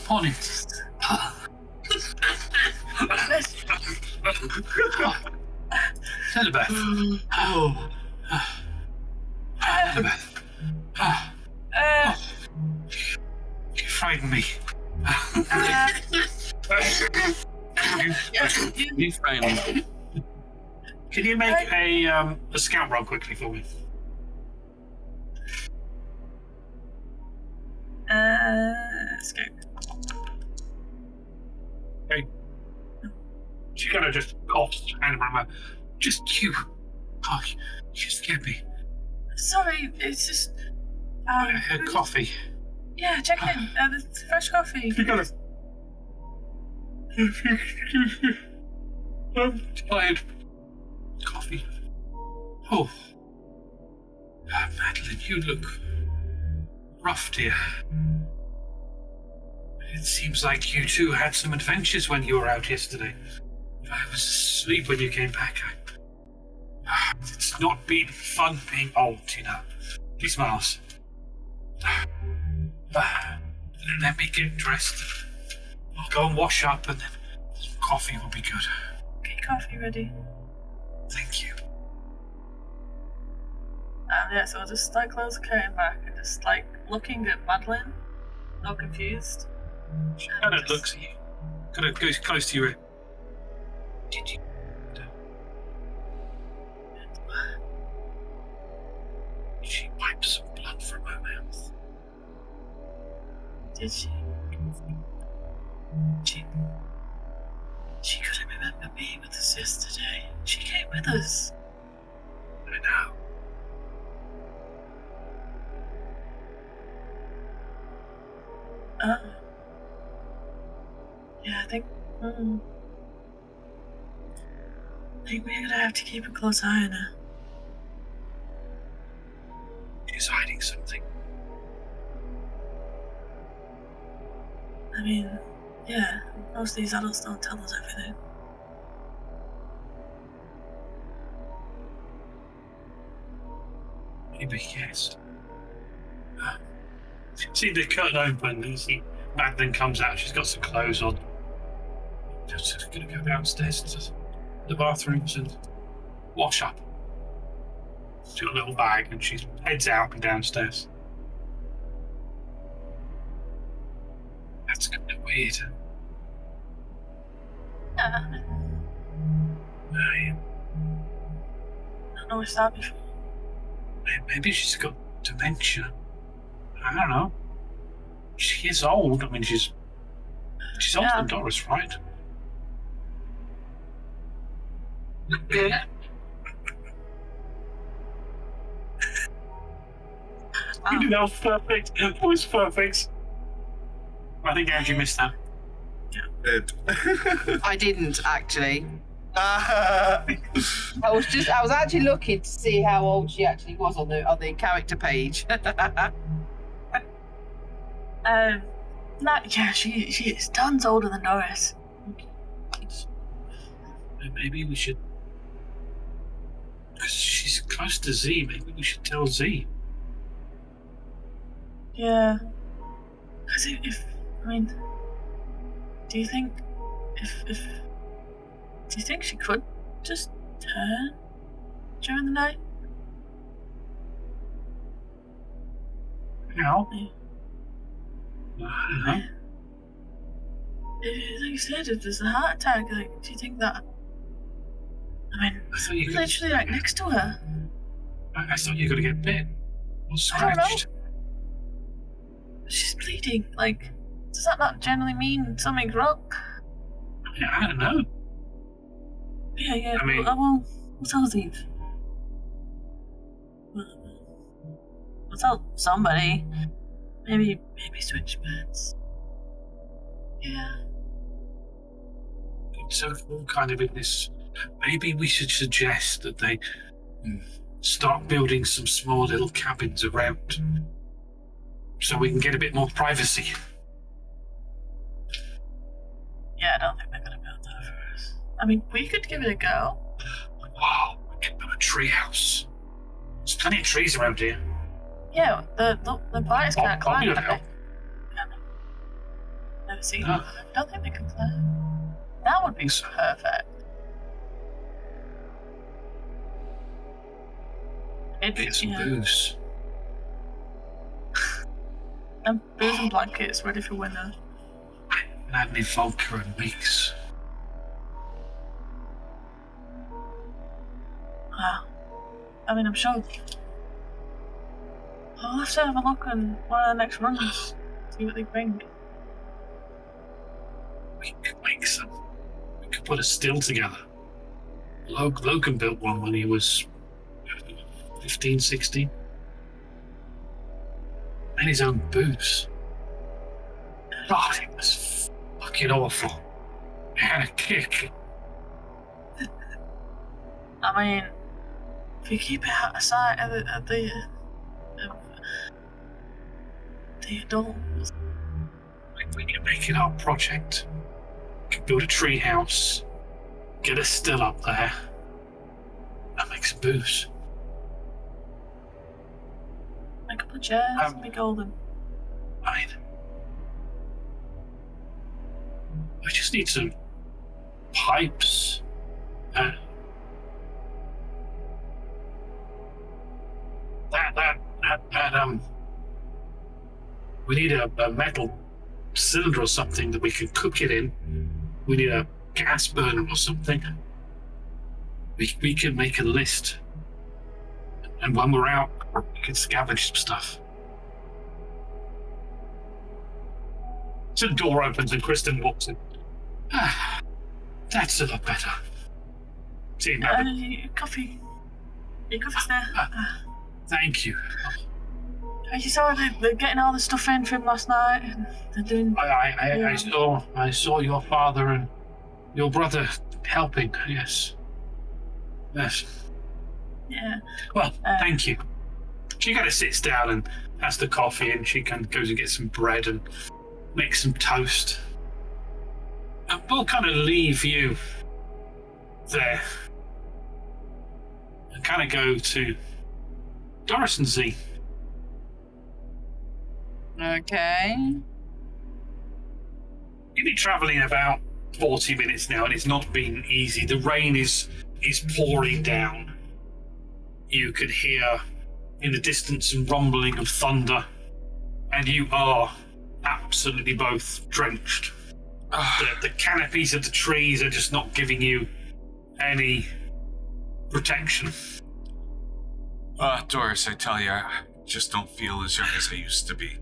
morning. Elizabeth. Oh. Elizabeth. You frightened me. You frightened me. Can you make a scout roll quickly for me? Scout. Okay. She kind of just coughs and remember, just you. Oh, you scared me. Sorry, it's just. Coffee. Yeah, check in. The fresh coffee. You gotta. I'm tired. Coffee. Oh. Madeline, you look rough, dear. It seems like you two had some adventures when you were out yesterday. I was asleep when you came back. It's not been fun being old, you know. He smiles. Let me get dressed. I'll go and wash up and then some coffee will be good. Get your coffee ready. Thank you. Yeah, so I'll just like close the curtain back and just like looking at Madeline, all confused. She kind of looks at you. Kind of goes close to your ear. Did you? She wipes some blood from her mouth. Did she? She couldn't remember being with us yesterday. She came with us. I know. Yeah, I think we're gonna have to keep a close eye on her. She's hiding something. I mean, yeah, most of these adults don't tell us everything. Maybe yes. See the curtain open and you see Madeline comes out. She's got some clothes on. Just gonna go downstairs to the bathrooms and wash up. She's got a little bag and she heads out and downstairs. That's kind of weird. Yeah. I don't know what's that before. Maybe she's got dementia. I don't know. She is old. I mean, she's older than Doris, right? Yeah. You did that was perfect. It was perfect. I think Andrew missed that. I didn't actually. I was actually looking to see how old she actually was on the character page. She is tons older than Doris. Maybe we should. Because she's close to Z, maybe we should tell Z. Yeah. Because do you think she could just turn during the night? How? Like you said, if there's a heart attack, like, do you think that? I mean, literally right next to her. I thought you were going to get bit or scratched. She's bleeding. Like, Does that not generally mean something's wrong? Yeah, I don't know. Yeah. I mean, we'll tell Eve. We'll tell somebody. Maybe switchbacks. Yeah. So all kind of in this, maybe we should suggest that they start building some small little cabins around so we can get a bit more privacy. Yeah, I don't think they're going to build that for us. I mean, we could give it a go. Wow, we could build a tree house. There's plenty of trees around here. Yeah, the buyers can't climb I'll that. be able to Never seen No. them. I don't think they can climb. That would be perfect. get some booze. And booze and blankets ready for winter. And add me vodka and mix. Wow. I mean, I'm sure. I'll have to have a look on one of the next runs. See what they bring. We could make some. We could put a still together. Logan built one when he was 15, 16. Made his own booze. God, it was fucking awful. It had a kick. I mean, if you keep it out of sight of the adults. We can make it our project. We can build a tree house, get a still up there, and make some booze. A couple of chairs and be golden. I mean, we just need some pipes and we need a metal cylinder or something that we can cook it in. We need a gas burner or something. We can make a list, and when we're out, we can scavenge some stuff. So the door opens and Kristen walks in. Ah, that's a lot better. See, Your coffee. Your coffee's there. thank you. You saw they're getting all the stuff in from last night. And they're doing. I saw your father and your brother helping. Yes. Yeah. Well, thank you. She kind of sits down and has the coffee, and she kind of goes and gets some bread and makes some toast. And we'll kind of leave you there and kind of go to Doris and Z. Okay. You've been travelling about 40 minutes now, and it's not been easy. The rain is pouring down. You could hear in the distance a rumbling of thunder, and you are absolutely both drenched. The canopies of the trees are just not giving you any protection. Doris, I tell you, I just don't feel as young as I used to be.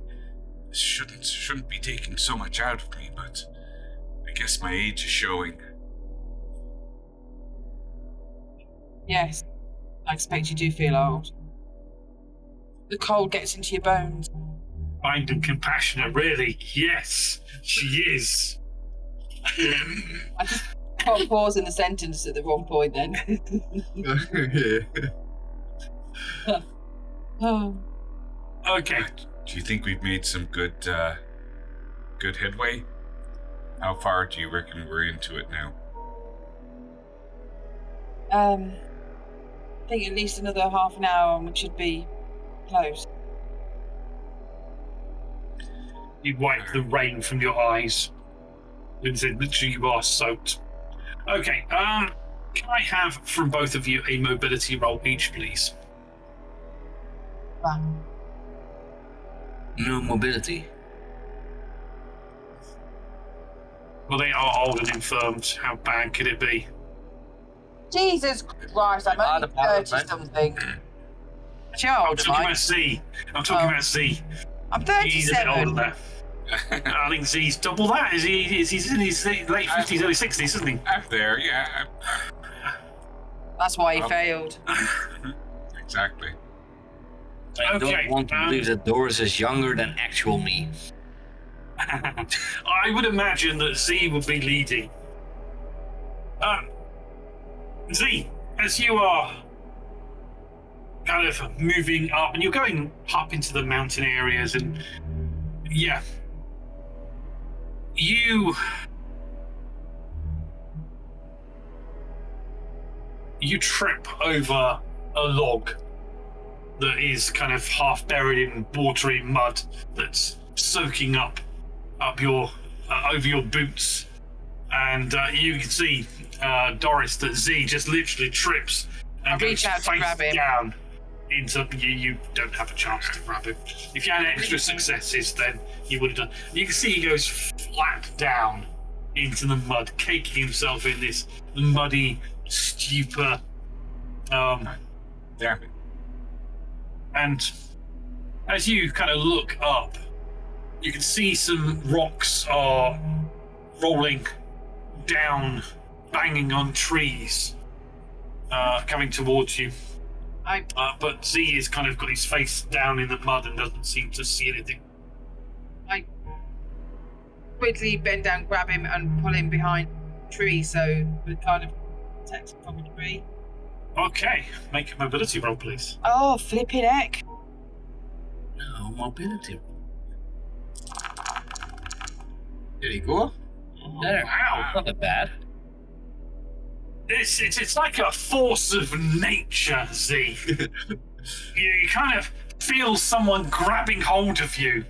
This shouldn't be taking so much out of me, but I guess my age is showing. Yes, I expect you do feel old. The cold gets into your bones. Kind and compassionate, really. Yes, she is. I just can't pause in the sentence at the wrong point then. Oh. Okay. Do you think we've made some good headway? How far do you reckon we're into it now? I think at least another half an hour and we should be close. You wipe the rain from your eyes. Literally, you are soaked. Okay, can I have from both of you a mobility roll each, please? No mobility. Well, they are old and infirmed. How bad could it be? Jesus Christ, I'm only 30-something. I'm Child, talking about C. I'm talking about C. I'm He's a bit older 37. than that. I think Z's double that. He's in his late 50s, early 60s, isn't he? I'm there, yeah. That's why he failed. Exactly. I don't want to believe that Doris is younger than actual me. I would imagine that Z would be leading. Z, as you are kind of moving up, and you're going up into the mountain areas, and yeah, you trip over a log that is kind of half buried in watery mud that's soaking up your over your boots, and you can see Doris that Z just literally trips and goes face down into you. Don't have a chance to grab him. If you had extra successes, then you would have done. You can see he goes flat down into the mud, caking himself in this muddy stupor. Damn it. And as you kind of look up, you can see some rocks are rolling down, banging on trees, coming towards you. But Z has kind of got his face down in the mud and doesn't seem to see anything. I quickly bend down, grab him, and pull him behind a tree so we kind of protect him from the tree. Okay, make a mobility roll, please. Oh, flipping heck. No mobility. There you go. There. Wow. Not that bad. It's like a force of nature, Z. You kind of feel someone grabbing hold of you,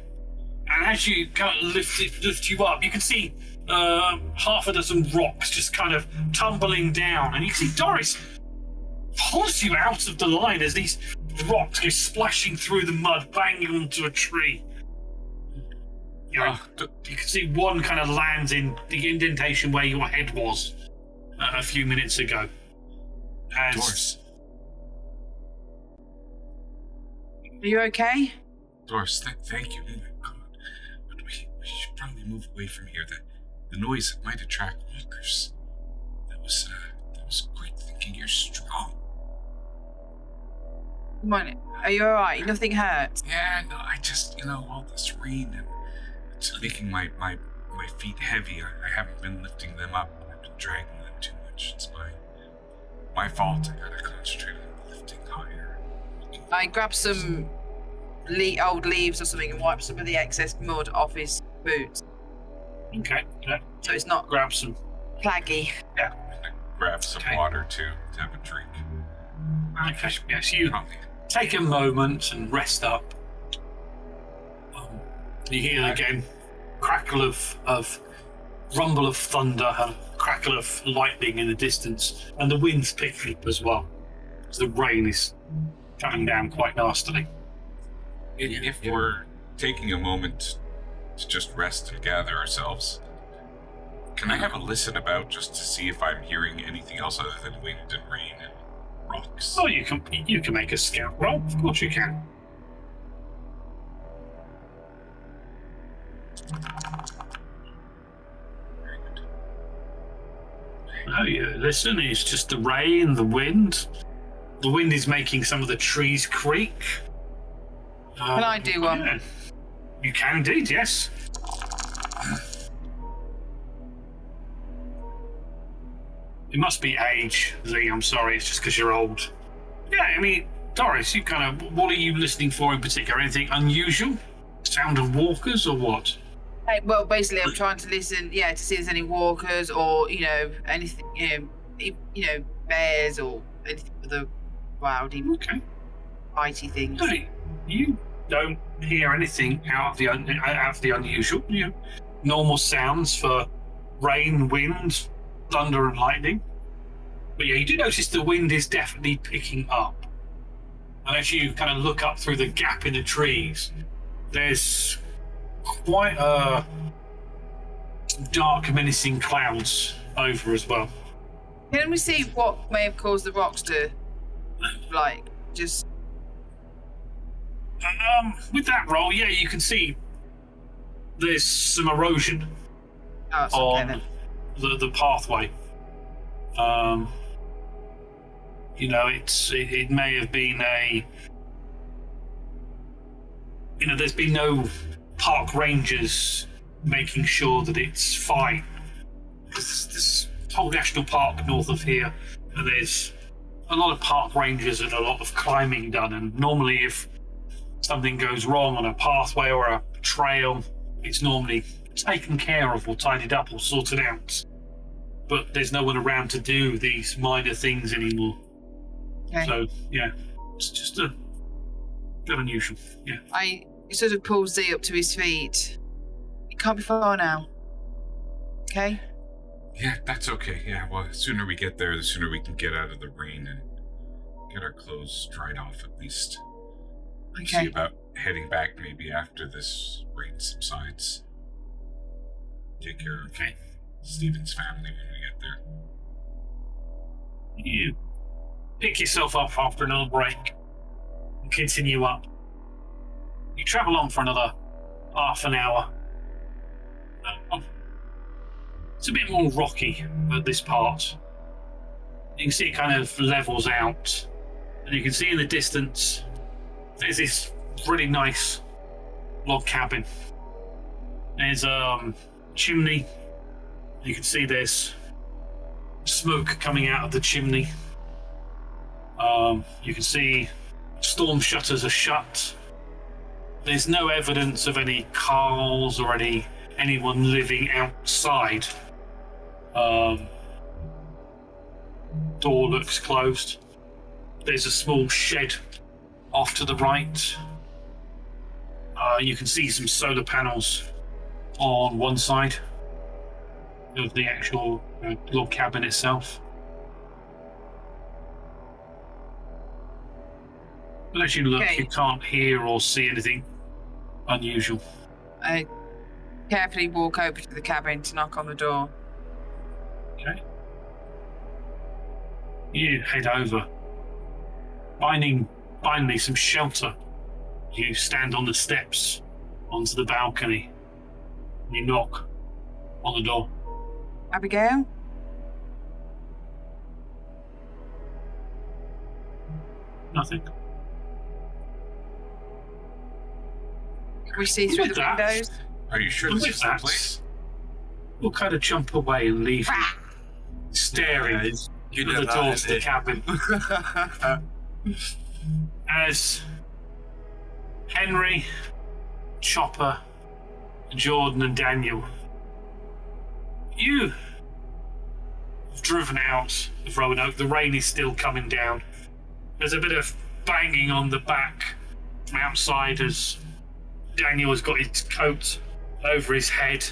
and as you kind of lift you up, you can see half a dozen rocks just kind of tumbling down, and you can see Doris pulls you out of the line as these rocks go splashing through the mud, banging onto a tree. You can see one kind of lands in the indentation where your head was a few minutes ago. Doris. Are you okay? Doris, thank you. Oh my God. But we should probably move away from here. The noise might attract walkers. That was quick thinking. You're strong. Come on, are you alright? Nothing hurt? Yeah, no, I just, all this rain and it's making my feet heavy. I haven't been lifting them up. I've been dragging them too much. It's my fault. I gotta concentrate on lifting higher. I grab some old leaves or something and wipe some of the excess mud off his boots. Okay, yeah. So it's not Grab some. plaggy. Yeah. Grab some water too to have a drink. Okay, yes, you take a moment and rest up. You hear again crackle of rumble of thunder and crackle of lightning in the distance, and the wind's picking up as well, because the rain is coming down quite nastily. If we're taking a moment to just rest and gather ourselves, can I have a listen about just to see if I'm hearing anything else other than wind and rain and rocks? Oh, you can make a scout roll. Of course you can. Very good. Oh, you listen. It's just the rain, the wind. The wind is making some of the trees creak. Can I do one? Yeah. You can indeed, yes. It must be age, Z. I'm sorry. It's just because you're old. Yeah, I mean, Doris, you kind of. What are you listening for in particular? Anything unusual? Sound of walkers or what? Hey, well, basically, I'm trying to listen, to see if there's any walkers or anything, bears or anything with a rowdy, bitey things. No, you don't hear anything out of the unusual. Normal sounds for rain, wind, thunder, and lightning. But yeah, you do notice the wind is definitely picking up. And as you kind of look up through the gap in the trees, there's quite dark, menacing clouds over as well. Can we see what may have caused the rocks to, just... With that roll, yeah, you can see there's some erosion Oh, it's okay on then. the pathway. You know, it may have been there's been no park rangers making sure that it's fine. There's this whole national park north of here, and there's a lot of park rangers and a lot of climbing done. And normally, if something goes wrong on a pathway or a trail, it's normally taken care of or tidied up or sorted out. But there's no one around to do these minor things anymore. Okay. So, yeah, it's just a bit unusual. Yeah. I sort of pull Z up to his feet. It can't be far now. Okay? Yeah, that's okay. Yeah, well, the sooner we get there, the sooner we can get out of the rain and get our clothes dried off at least. Okay. See about heading back maybe after this rain subsides. Take care of Stephen's family when we get there. You pick yourself up after a little break and continue up. You travel on for another half an hour. It's a bit more rocky at this part. You can see it kind of levels out, and you can see in the distance there's this really nice log cabin. There's a chimney. You can see there's smoke coming out of the chimney. You can see storm shutters are shut. There's no evidence of any cars or anyone living outside. Door looks closed. There's a small shed off to the right. You can see some solar panels on one side of the actual log cabin itself. But as you look, Okay. you can't hear or see anything unusual. I carefully walk over to the cabin to knock on the door. Okay. You head over. Finding finally some shelter, you stand on the steps onto the balcony. And you knock on the door. Abigail? Nothing. Can we see through With the that, windows? Are you sure And this with is the that, place? we'll kind of jump away and leave you staring at the door to the cabin. As Henry, Chopper, Jordan and Daniel, you have driven out of Roanoke. The rain is still coming down. There's a bit of banging on the back from outside as Daniel has got his coat over his head,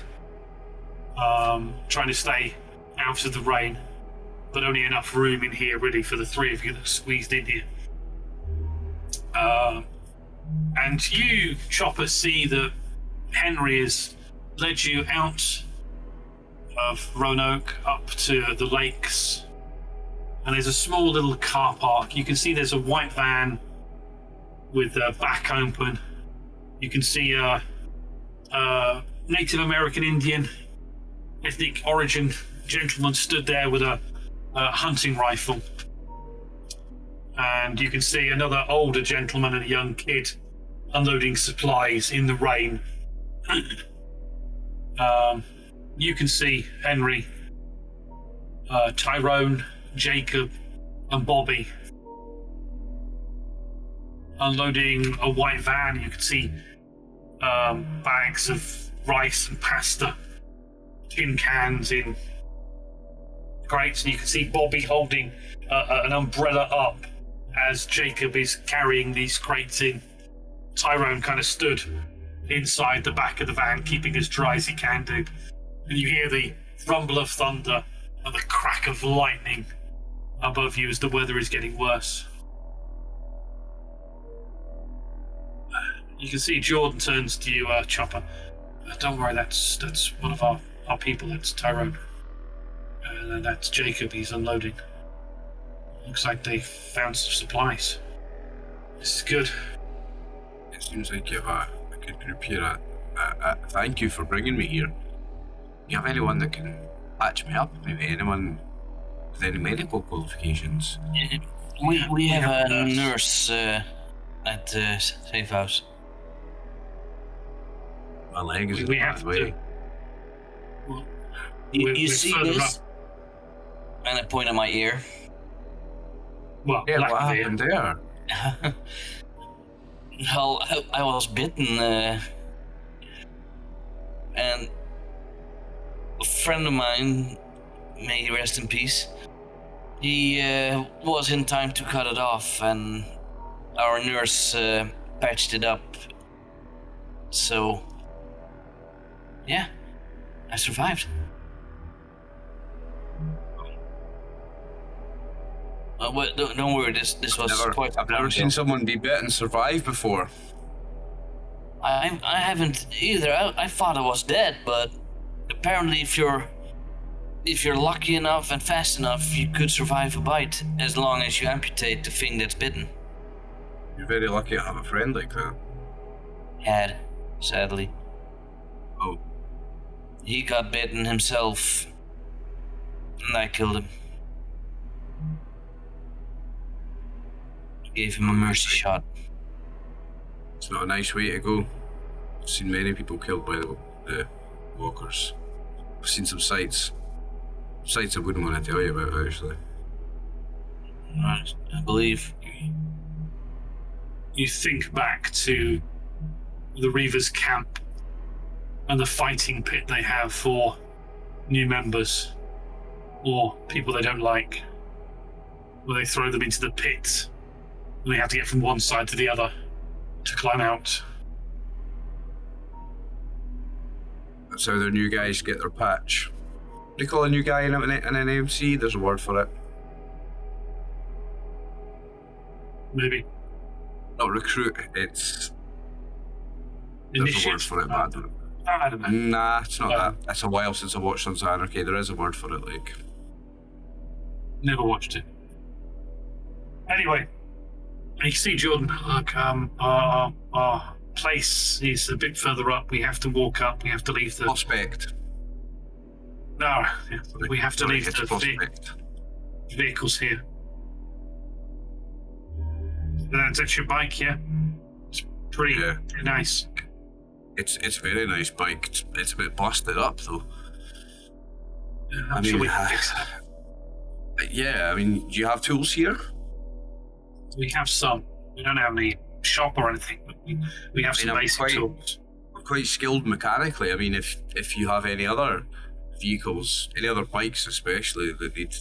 trying to stay out of the rain, but only enough room in here really for the three of you that squeezed in here. And you, Chopper, see that Henry has led you out of Roanoke up to the lakes, and there's a small little car park. You can see there's a white van with the back open. You can see a Native American Indian ethnic origin gentleman stood there with a hunting rifle. And you can see another older gentleman and a young kid unloading supplies in the rain. You can see Henry, Tyrone, Jacob, and Bobby unloading a white van. You can see bags of rice and pasta, tin cans in crates, and you can see Bobby holding an umbrella up as Jacob is carrying these crates in. Tyrone kind of stood inside the back of the van, keeping as dry as he can do. And you hear the rumble of thunder and the crack of lightning above you as the weather is getting worse. You can see Jordan turns to you, Chopper. Don't worry, that's one of our people, that's Tyrone. And that's Jacob, he's unloading. Looks like they found some supplies. This is good. It seems like you have a good group here at thank you for bringing me here. You have anyone that can patch me up? Maybe anyone with any medical qualifications? We have a nurse at the safe house. My leg is in We the have bad way. Well, You we're see further this? up. And I point at my ear. Well, Yeah, lack what of ear. happened there? Well, I was bitten, and a friend of mine, may he rest in peace, he was in time to cut it off, and our nurse patched it up. So, yeah, I survived. Well, don't worry, this was quite... I've never seen someone be bit and survive before. I haven't either. I thought I was dead, but apparently if you're lucky enough and fast enough, you could survive a bite as long as you amputate the thing that's bitten. You're very lucky to have a friend like that. Had, sadly. Oh. He got bitten himself, and I killed him. Gave him a mercy shot. It's not a nice way to go. I've seen many people killed by the walkers. I've seen some sights. Sights I wouldn't want to tell you about, actually. Right, I believe. You think back to the Reavers camp and the fighting pit they have for new members or people they don't like, where they throw them into the pit and they have to get from one side to the other to climb out. That's how their new guys get their patch. What do you call a new guy in an AMC? There's a word for it. Maybe. Not recruit, it's... There's a word Initiate. for it, but I don't know. nah, it's not that. It's a while since I watched Sons of Anarchy. There is a word for it, like... Never watched it. Anyway, you see, Jordan, look, our place is a bit further up. We have to walk up. We have to leave the... Prospect. No, yeah, we have to leave it's the Prospect. vehicles here. That's your bike, yeah? It's pretty nice. It's a very nice bike. It's a bit busted up, though. I'm sure we can fix it. Yeah, I mean, do you have tools here? We have some. We don't have any shop or anything, but we have some basic tools. I'm quite skilled mechanically. I mean, if you have any other vehicles, any other bikes especially, that need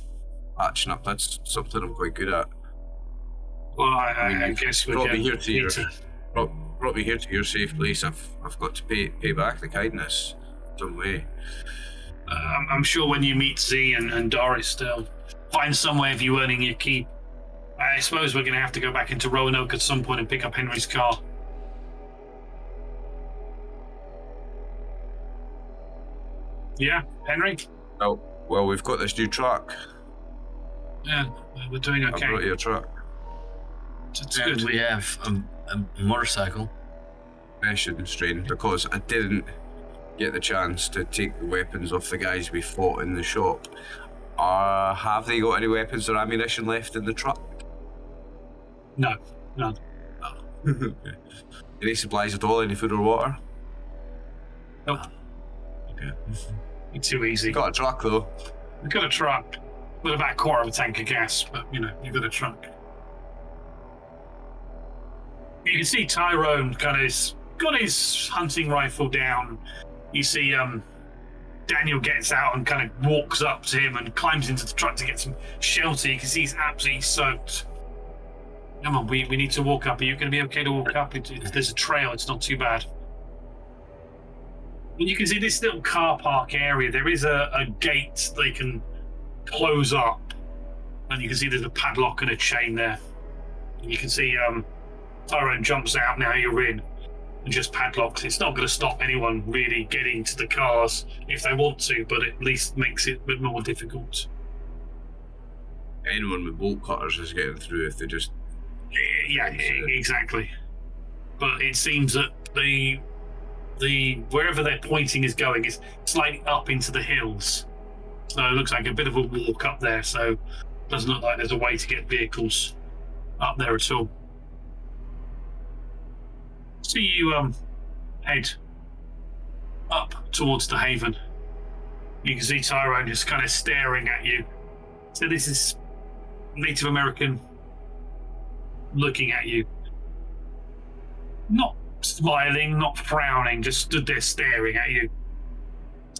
patching up, that's something I'm quite good at. Well, I guess we're brought going me here to your to... brought me here to your safe place. I've got to pay back the kindness some way. I'm sure when you meet Z and Doris, they'll find some way of you earning your keep. I suppose we're going to have to go back into Roanoke at some point and pick up Henry's car. Yeah, Henry? Oh, well, we've got this new truck. Yeah, we're doing I okay. brought you a truck. It's And good. we have a motorcycle. Mission strain, because I didn't get the chance to take the weapons off the guys we fought in the shop. Have they got any weapons or ammunition left in the truck? No, none. Any supplies at all? Any food or water? Nope. Okay. You're too easy. Got a truck though. We've got a truck with about a quarter of a tank of gas, but you've got a truck. You can see Tyrone got his hunting rifle down. You see Daniel gets out and kind of walks up to him and climbs into the truck to get some shelter. You can see he's absolutely soaked. Come on, we need to walk up. Are you going to be okay to walk up? If there's a trail, it's not too bad. And you can see this little car park area. There is a gate they can close up. And you can see there's a padlock and a chain there. And you can see Tyrone jumps out now you're in and just padlocks. It's not going to stop anyone really getting to the cars if they want to, but at least makes it a bit more difficult. Anyone with bolt cutters is getting through if they just... Yeah, exactly. But it seems that the wherever they're pointing is going is slightly up into the hills. So it looks like a bit of a walk up there. So it doesn't look like there's a way to get vehicles up there at all. So you head up towards the haven. You can see Tyrone just kind of staring at you. So this is Native American looking at you. Not smiling, not frowning, just stood there staring at you.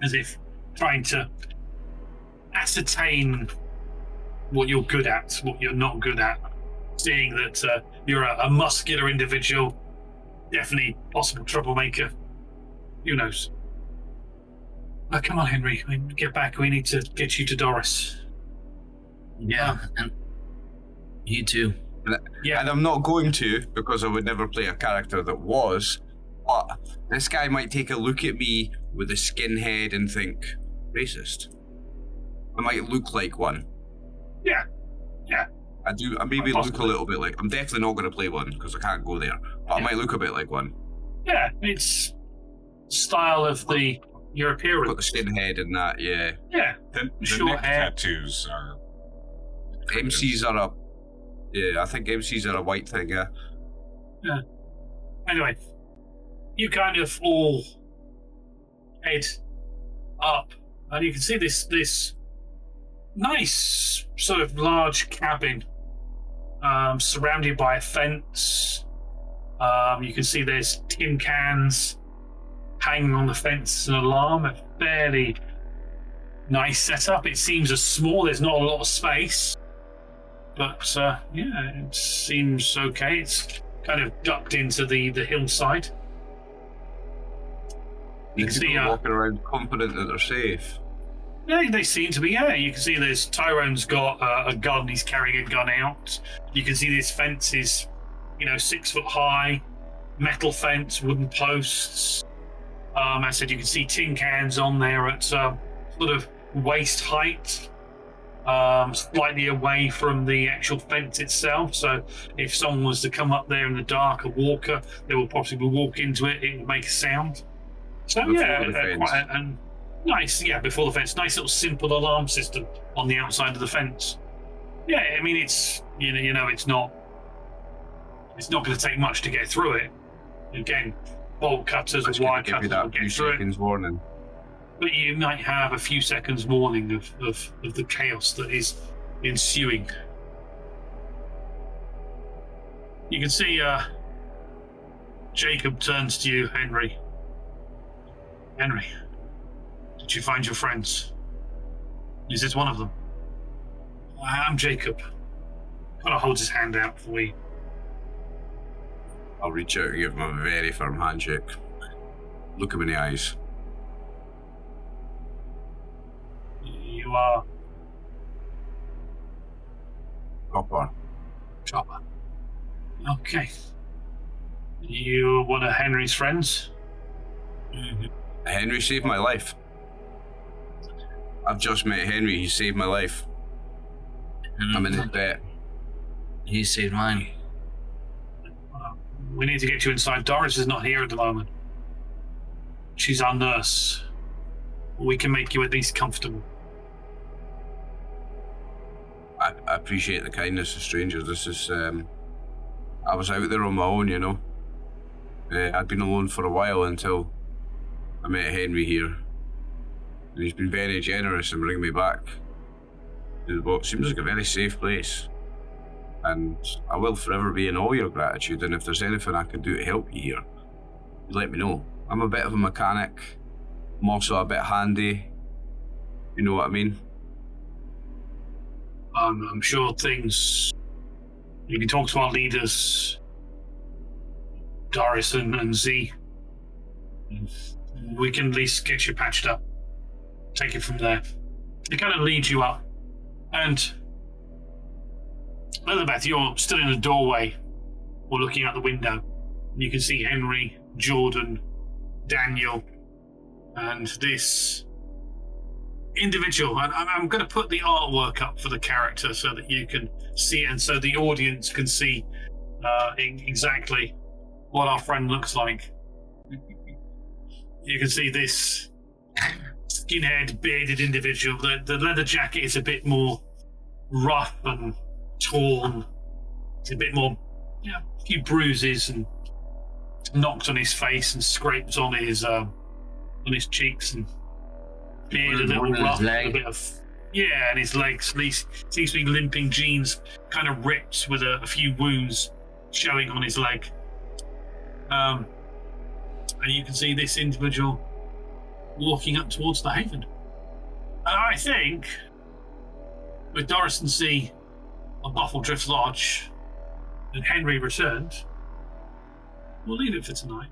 As if trying to ascertain what you're good at, what you're not good at. Seeing that you're a muscular individual, definitely possible troublemaker. Who knows? Come on, Henry. Get back. We need to get you to Doris. Yeah, and you too. Yeah. And I'm not going to, because I would never play a character that was, but this guy might take a look at me with a skinhead and think, racist. I might look like one. Yeah. I maybe look a little bit like, I'm definitely not going to play one, because I can't go there, but I might look a bit like one. Yeah, it's style of your appearance. Got the skinhead and that, yeah. Yeah. The Short neck hair. tattoos are... MCs are a... Yeah, I think MCs are a white thing, yeah. Yeah. Anyway, you kind of all head up, and you can see this nice sort of large cabin surrounded by a fence. You can see there's tin cans hanging on the fence, an alarm, a fairly nice setup. It seems small, there's not a lot of space. But, yeah, it seems okay. It's kind of ducked into the hillside. You can see walking around confident that they're safe. Yeah, they seem to be, yeah. You can see Tyrone's got a gun, he's carrying a gun out. You can see this fence is, 6 foot high, metal fence, wooden posts. I said you can see tin cans on there at sort of waist height. Slightly away from the actual fence itself, so if someone was to come up there in the dark, a walker, they will possibly walk into it, it will make a sound. So quite and nice, before the fence, nice little simple alarm system on the outside of the fence. Yeah, I mean it's it's not going to take much to get through it. Again, bolt cutters and wire cutters will get through it. Warning. But you might have a few seconds warning of the chaos that is ensuing. You can see Jacob turns to you, Henry. Henry, did you find your friends? Is this one of them? I'm Jacob. Kind of holds his hand out for you. I'll reach out and give him a very firm handshake. Look him in the eyes. You are... Chopper. Okay. You one of Henry's friends? Mm-hmm. Henry saved my life. I've just met Henry, he saved my life. I'm in his debt. He saved mine. We need to get you inside. Doris is not here at the moment. She's our nurse. We can make you at least comfortable. I appreciate the kindness of strangers. This is, I was out there on my own, I'd been alone for a while until I met Henry here. And he's been very generous in bringing me back to what seems like a very safe place. And I will forever be in all your gratitude, and if there's anything I can do to help you here, let me know. I'm a bit of a mechanic. I'm also a bit handy. You know what I mean? I'm sure things... You can talk to our leaders, Doris and Z. We can at least get you patched up. Take it from there. It kind of leads you up. And Elizabeth, you're still in the doorway or looking out the window. You can see Henry, Jordan, Daniel, and this individual. And I'm going to put the artwork up for the character so that you can see it and so the audience can see exactly what our friend looks like. You can see this skinhead, bearded individual. The leather jacket is a bit more rough and torn. It's a bit more, a few bruises and knocks on his face and scrapes on his cheeks and beard a little rough. A bit of and his legs. He seems to be limping. Jeans kind of ripped with a few wounds showing on his leg. And you can see this individual walking up towards the haven. I think with Doris and C on Buffledrift Lodge and Henry returned, we'll leave it for tonight.